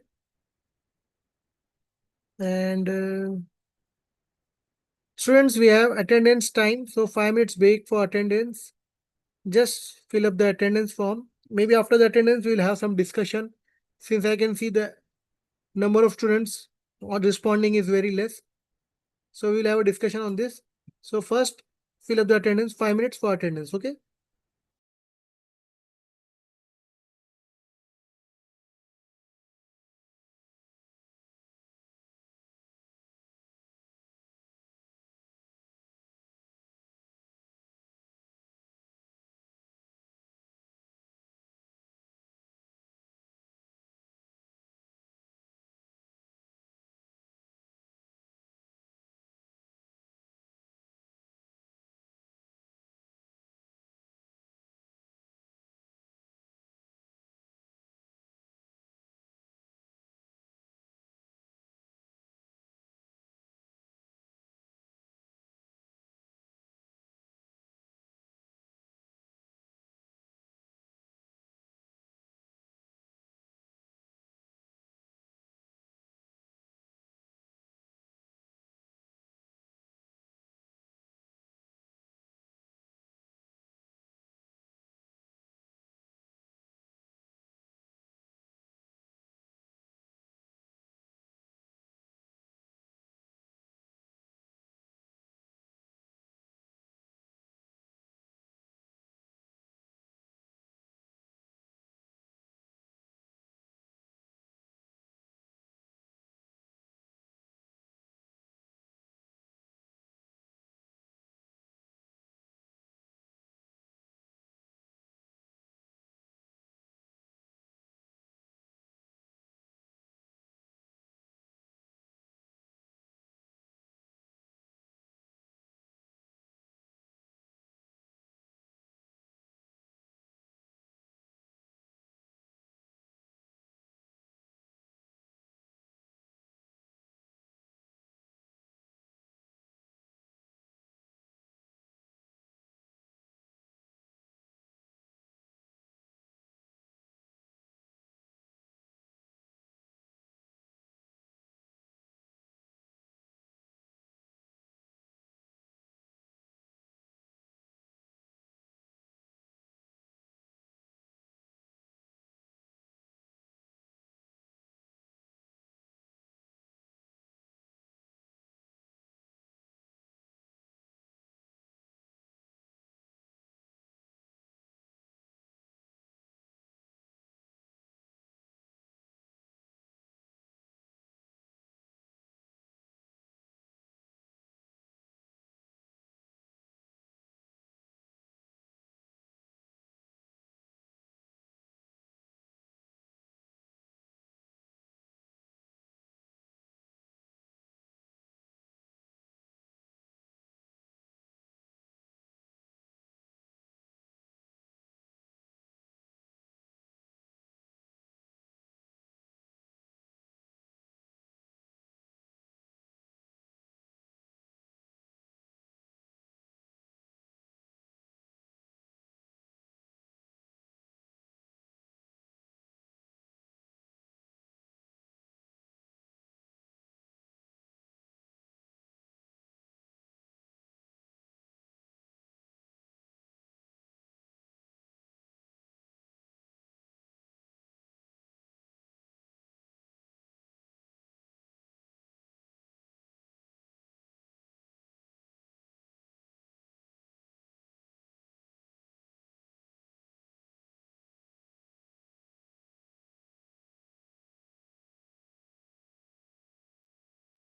And students, we have attendance time. So 5 minutes break for attendance. Just fill up the attendance form. Maybe after the attendance, we'll have some discussion since I can see the number of students or responding is very less. So we'll have a discussion on this. So first, fill up the attendance, 5 minutes for attendance, okay?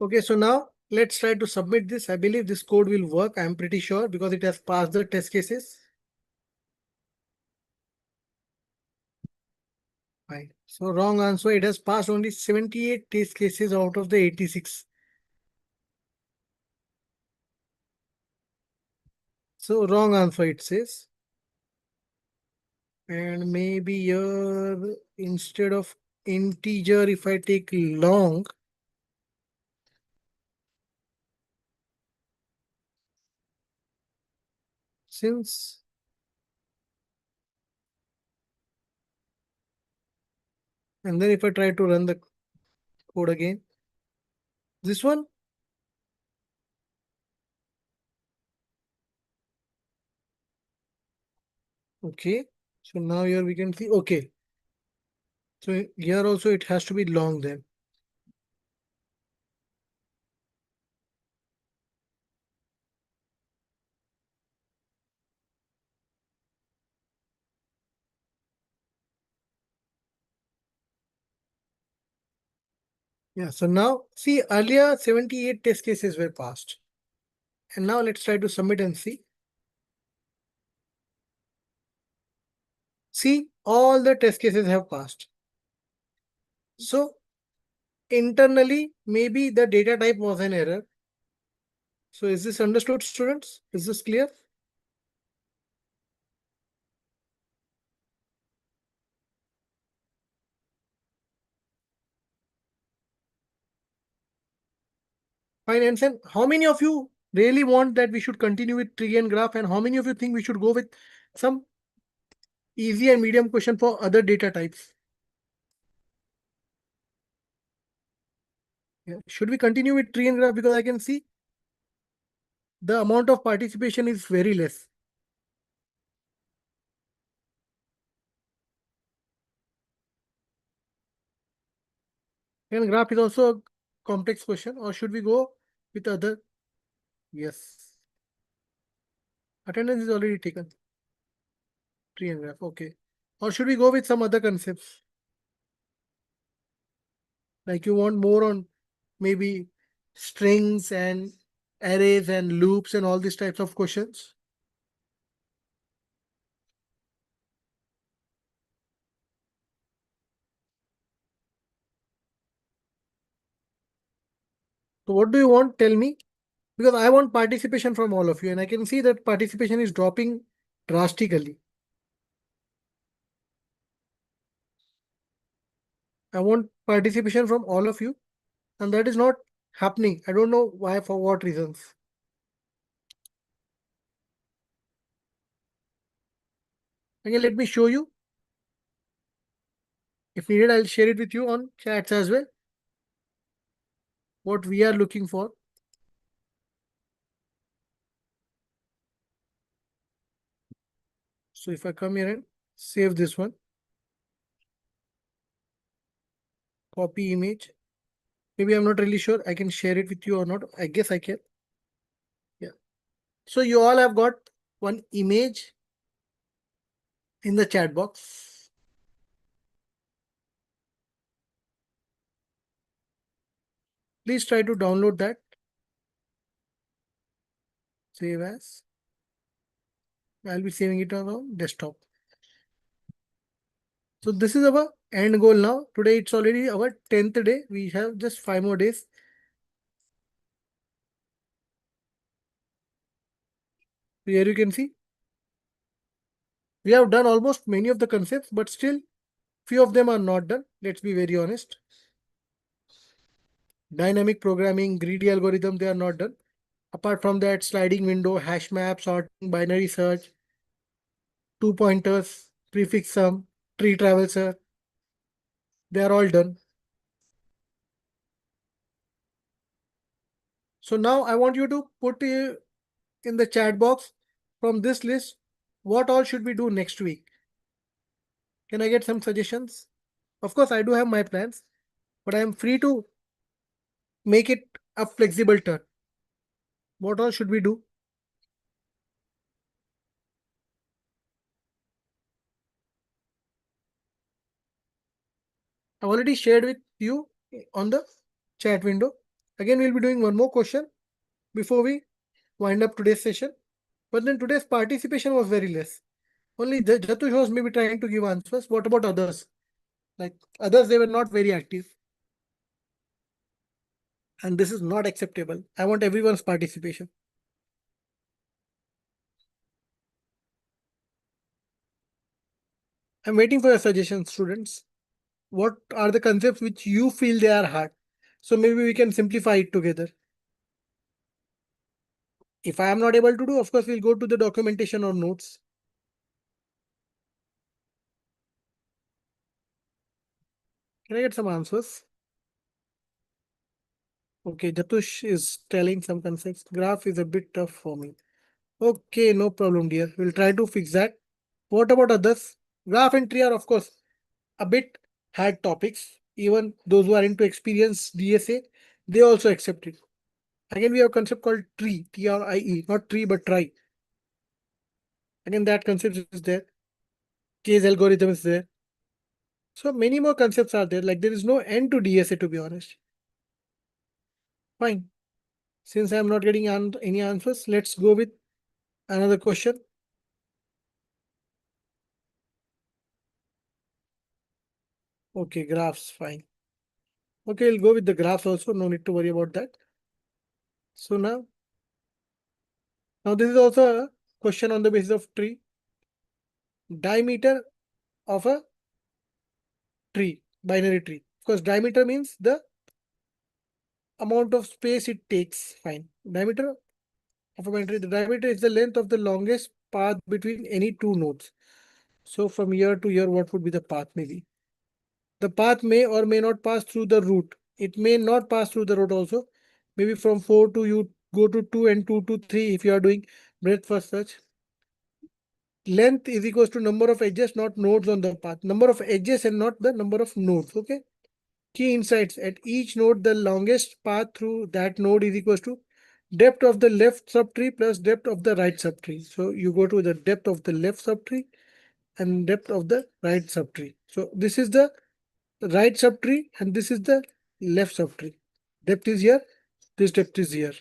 Okay, so now let's try to submit this. I believe this code will work. I'm pretty sure because it has passed the test cases. Fine. So wrong answer. It has passed only 78 test cases out of the 86. So wrong answer it says. And maybe here instead of integer, if I take long, since and then if I try to run the code again, this one, okay. So now here we can see, okay. So here also it has to be long then. Yeah, so now see earlier 78 test cases were passed. And now let's try to submit and see. See, all the test cases have passed. So internally, maybe the data type was an error. So is this understood, students? Is this clear? Fine, and then how many of you really want that we should continue with tree and graph, and how many of you think we should go with some easy and medium question for other data types? Yeah. Should we continue with tree and graph? Because I can see the amount of participation is very less. And graph is also a complex question, or should we go with other? Yes. Attendance is already taken. Tree and graph, okay. Or should we go with some other concepts? Like you want more on maybe strings and arrays and loops and all these types of questions? So what do you want? Tell me. Because I want participation from all of you, and I can see that participation is dropping drastically. I want participation from all of you, and that is not happening. I don't know why, for what reasons. Again, let me show you. If needed, I'll share it with you on chats as well. What we are looking for. So if I come here and save this one, copy image. Maybe I'm not really sure I can share it with you or not. I guess I can. Yeah. So you all have got one image in the chat box. Please try to download that. Save as. I'll be saving it on our desktop. So this is our end goal now. Today it's already our 10th day. We have just 5 more days. Here you can see. We have done almost many of the concepts, but still few of them are not done. Let's be very honest. Dynamic programming, greedy algorithm, they are not done. Apart from that, sliding window, hash map, sorting, binary search, two pointers, prefix sum, tree traverser, they are all done. So now I want you to put in the chat box from this list, what all should we do next week? Can I get some suggestions? Of course, I do have my plans, but I am free to make it a flexible turn. What all should we do? I've already shared with you on the chat window. Again, we'll be doing one more question before we wind up today's session. But then today's participation was very less. Only Jatush was maybe trying to give answers. What about others? Like others, they were not very active. And this is not acceptable. I want everyone's participation. I'm waiting for your suggestions, students. What are the concepts which you feel they are hard? So maybe we can simplify it together. If I am not able to do, of course, we'll go to the documentation or notes. Can I get some answers? Okay, Jatush is telling some concepts. Graph is a bit tough for me. Okay, no problem, dear. We'll try to fix that. What about others? Graph and tree are, of course, a bit had topics. Even those who are into experience DSA, they also accept it. Again, we have a concept called tree, TRIE, not tree, but try. Again, that concept is there. Case algorithm is there. So many more concepts are there. Like there is no end to DSA, to be honest. Fine. Since I'm not getting any answers, let's go with another question. Okay, graphs, fine. Okay, we'll go with the graphs also. No need to worry about that. So now this is also a question on the basis of tree. Diameter of a tree, binary tree. Of course, diameter means the amount of space it takes. Fine. Diameter of a binary, the diameter is the length of the longest path between any two nodes. So from here to here, what would be the path maybe? The path may or may not pass through the root. It may not pass through the root also. Maybe from 4 to you go to 2 and 2 to 3 if you are doing breadth first search. Length is equals to number of edges, not nodes on the path. Number of edges and not the number of nodes. Okay. Key insights: at each node, the longest path through that node is equals to depth of the left subtree plus depth of the right subtree. So you go to the depth of the left subtree and depth of the right subtree. So this is the right subtree and this is the left subtree. Depth is here, this depth is here.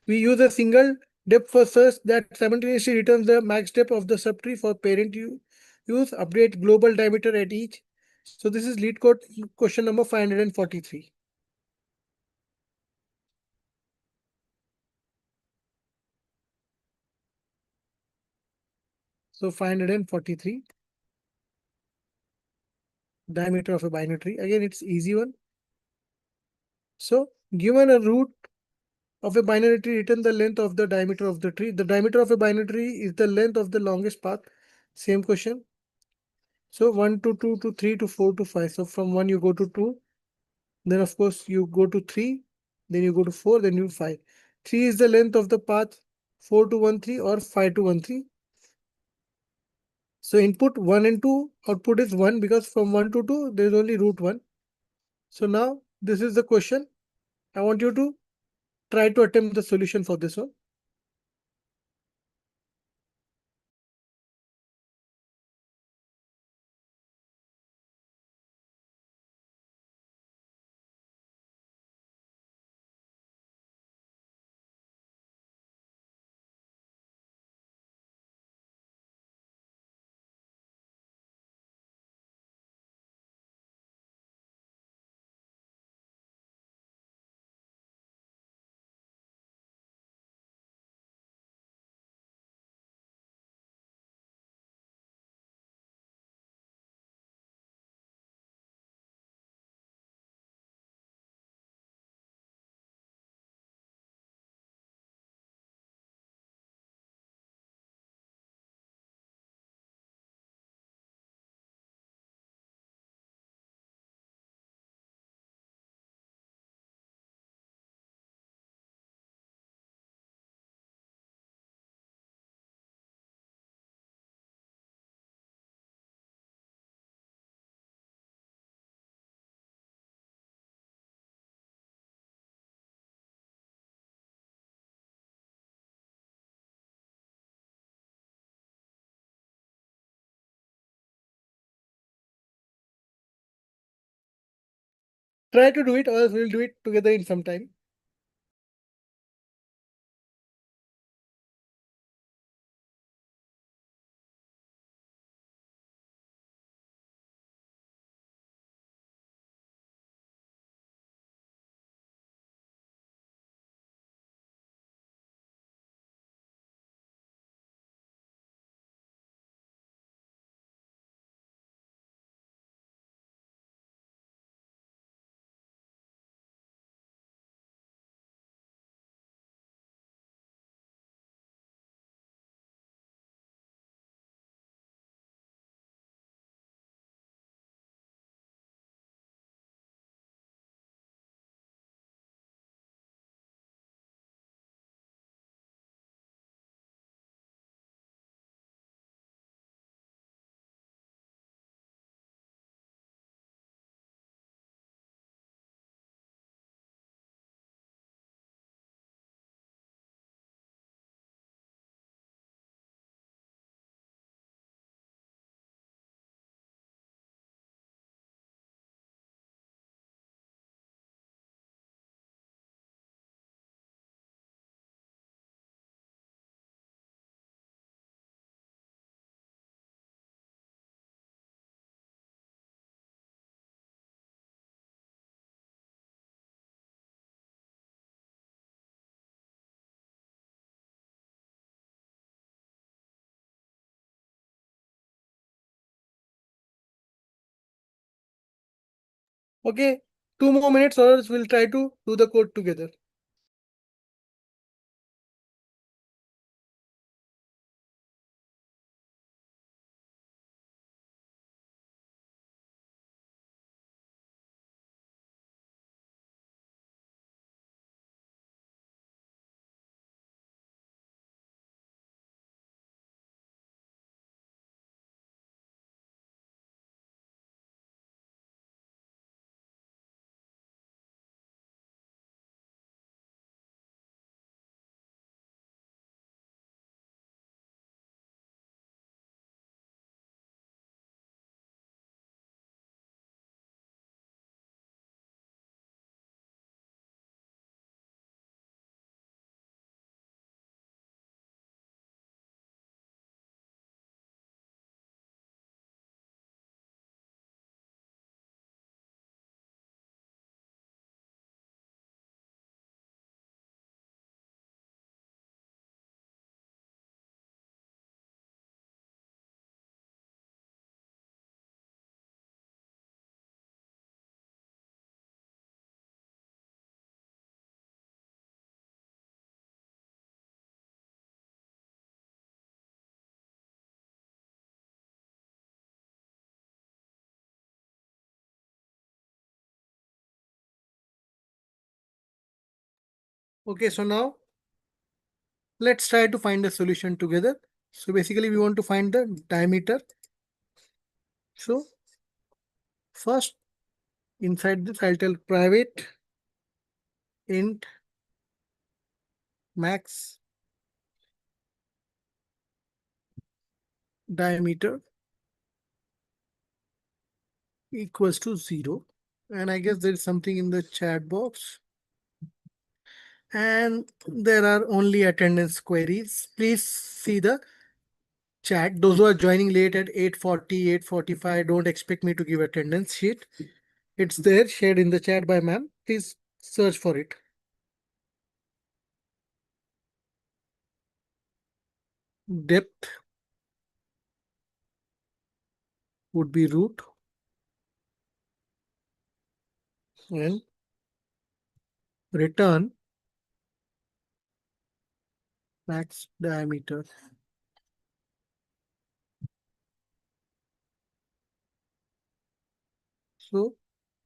We use a single depth first search that simultaneously returns the max depth of the subtree for parent use. Update global diameter at each. So this is lead code question number 543. So 543, diameter of a binary tree. Again, it's easy one. So given a root of a binary tree, return the length of the diameter of the tree. The diameter of a binary tree is the length of the longest path. Same question. So 1 to 2 to 3 to 4 to 5. So from 1 you go to 2. Then of course you go to 3. Then you go to 4. Then you 5. 3 is the length of the path 4 to 1 3 or 5 to 1 3. So input 1 and 2, output is 1 because from 1 to 2 there is only root 1. So now this is the question. I want you to try to attempt the solution for this one. Try to do it, or else we'll do it together in some time. Okay, 2 more minutes or else we'll try to do the code together. Okay, so now let's try to find the solution together. So basically we want to find the diameter. So first inside this I'll tell private int max diameter equals to 0. And I guess there is something in the chat box. And there are only attendance queries. Please see the chat. Those who are joining late at 8:40, 8:45, don't expect me to give attendance sheet. It's there, shared in the chat by ma'am. Please search for it. Depth would be root and return max diameter. So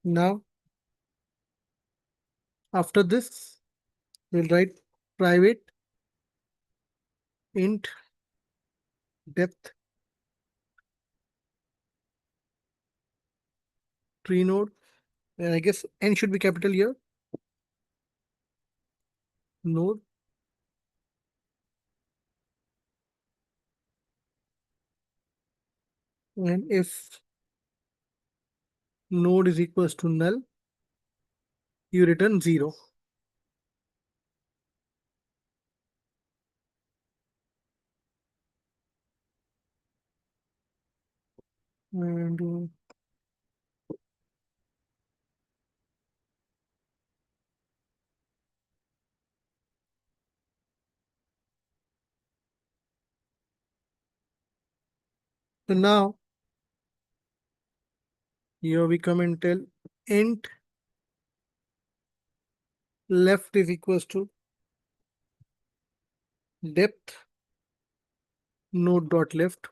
now after this, we'll write private int depth tree node. And I guess n should be capital here. Node. And if node is equals to null, you return 0. And so now here we come and tell int left is equals to depth node dot left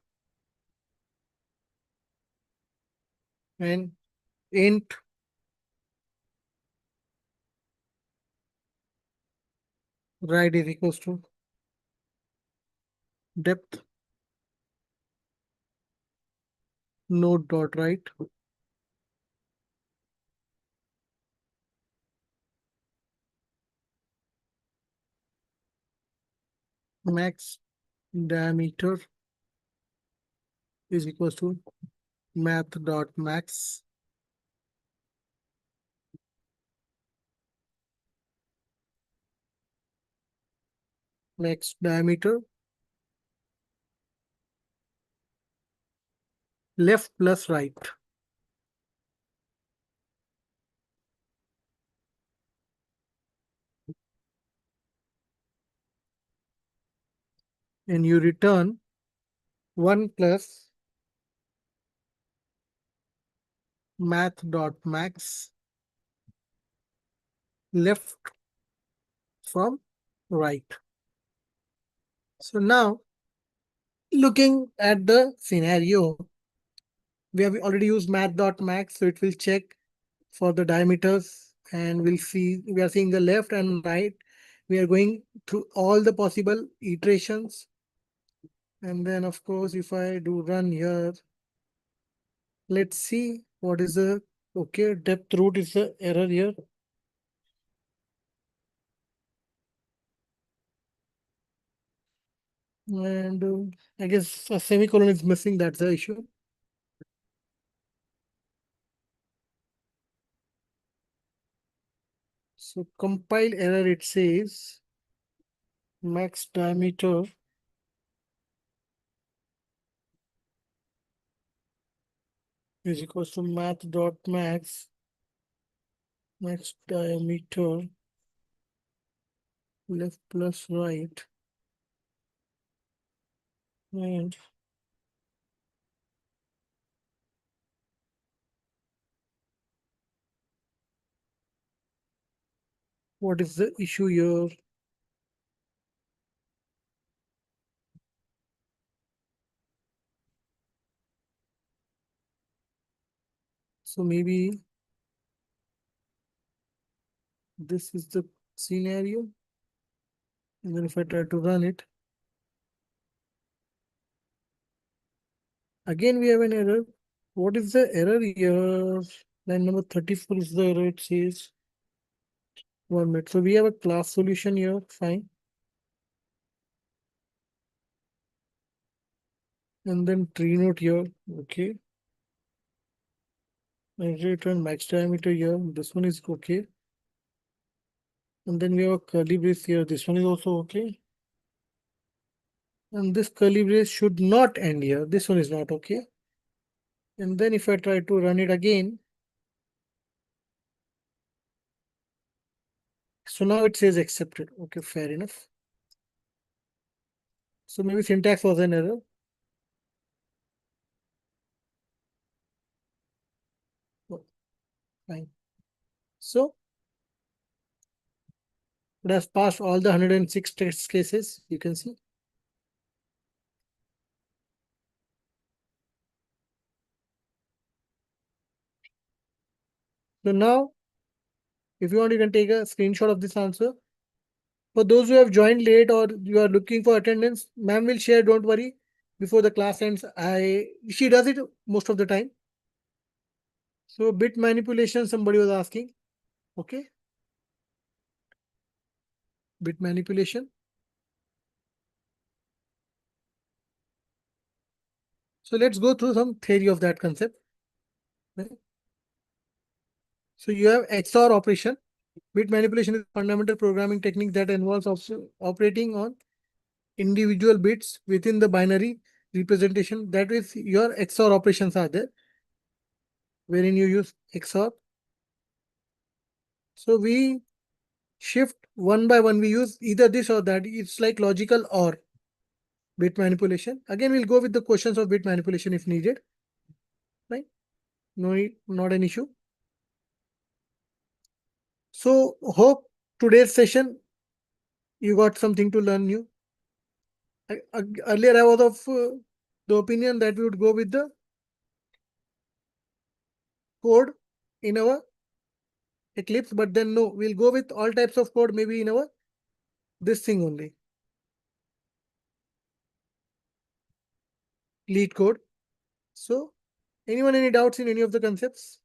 and int right is equals to depth node dot right. Max diameter is equals to math dot max max diameter left plus right. And you return 1 plus math dot max left from right. So now looking at the scenario, we have already used math.max, so it will check for the diameters and we are seeing the left and right. We are going through all the possible iterations. And then of course, if I do run here, let's see what is the, okay, depth root is the error here. And I guess a semicolon is missing, that's the issue. So compile error, it says max diameter is equals to math.max max diameter left plus right. And what is the issue here? So maybe this is the scenario. And then if I try to run it, again we have an error. What is the error here? Line number 34 is the error, it says. 1 minute. So we have a class solution here, fine. And then tree note here, okay. And return max diameter here, this one is okay. And then we have a curly brace here, this one is also okay. And this curly brace should not end here, this one is not okay. And then if I try to run it again, so now it says accepted. Okay, fair enough. So maybe syntax was an error. Oh, fine. So it has passed all the 106 test cases, you can see. So now, if you want, you can take a screenshot of this answer. For those who have joined late or you are looking for attendance, ma'am will share, don't worry. Before the class ends, she does it most of the time. So bit manipulation, somebody was asking. Okay. Bit manipulation. So let's go through some theory of that concept. Right? So you have XOR operation. Bit manipulation is a fundamental programming technique that involves operating on individual bits within the binary representation. That is, your XOR operations are there, wherein you use XOR. So we shift one by one. We use either this or that. It's like logical or bit manipulation. Again, we'll go with the questions of bit manipulation if needed. Right? No, not an issue. So hope today's session you got something to learn new. Earlier I was of the opinion that we would go with the code in our Eclipse, but then no, we'll go with all types of code maybe in our this thing only. Lead code. So anyone any doubts in any of the concepts?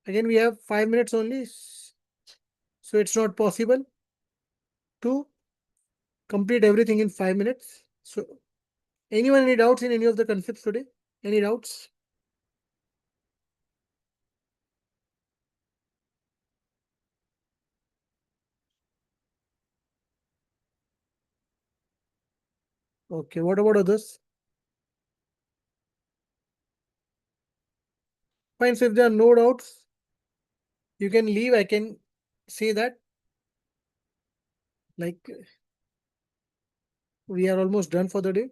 Again, we have 5 minutes only. So it's not possible to complete everything in 5 minutes. So anyone any doubts in any of the concepts today? Any doubts? Okay, what about others? Fine, so if there are no doubts, you can leave. I can say that like we are almost done for the day.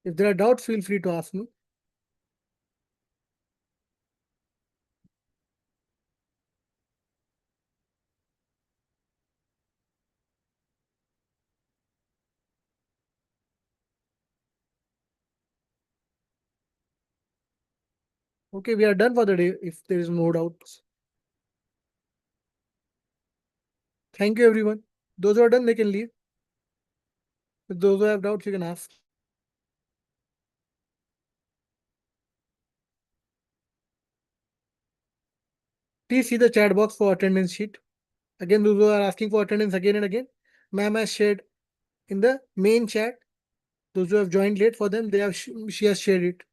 If there are doubts, feel free to ask me. Okay, we are done for the day if there is no doubts. Thank you, everyone. Those who are done, they can leave. If those who have doubts, you can ask. Please see the chat box for attendance sheet. Again, those who are asking for attendance again and again, ma'am has shared in the main chat. Those who have joined late, for them, she has shared it.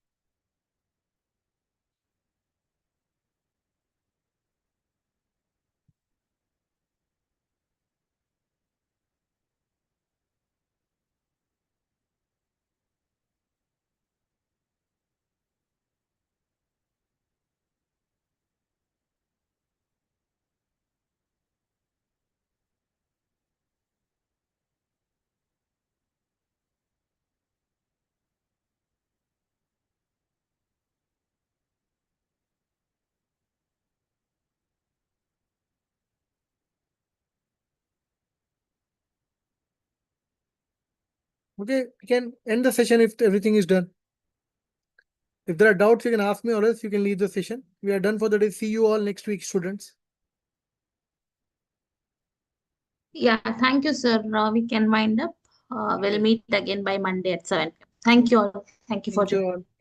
Okay, we can end the session if everything is done. If there are doubts, you can ask me, or else you can leave the session. We are done for the day. See you all next week, students. Yeah, thank you, sir. We can wind up. We'll meet again by Monday at 7 p.m. Thank you all. Thank you for Thank you joining. all.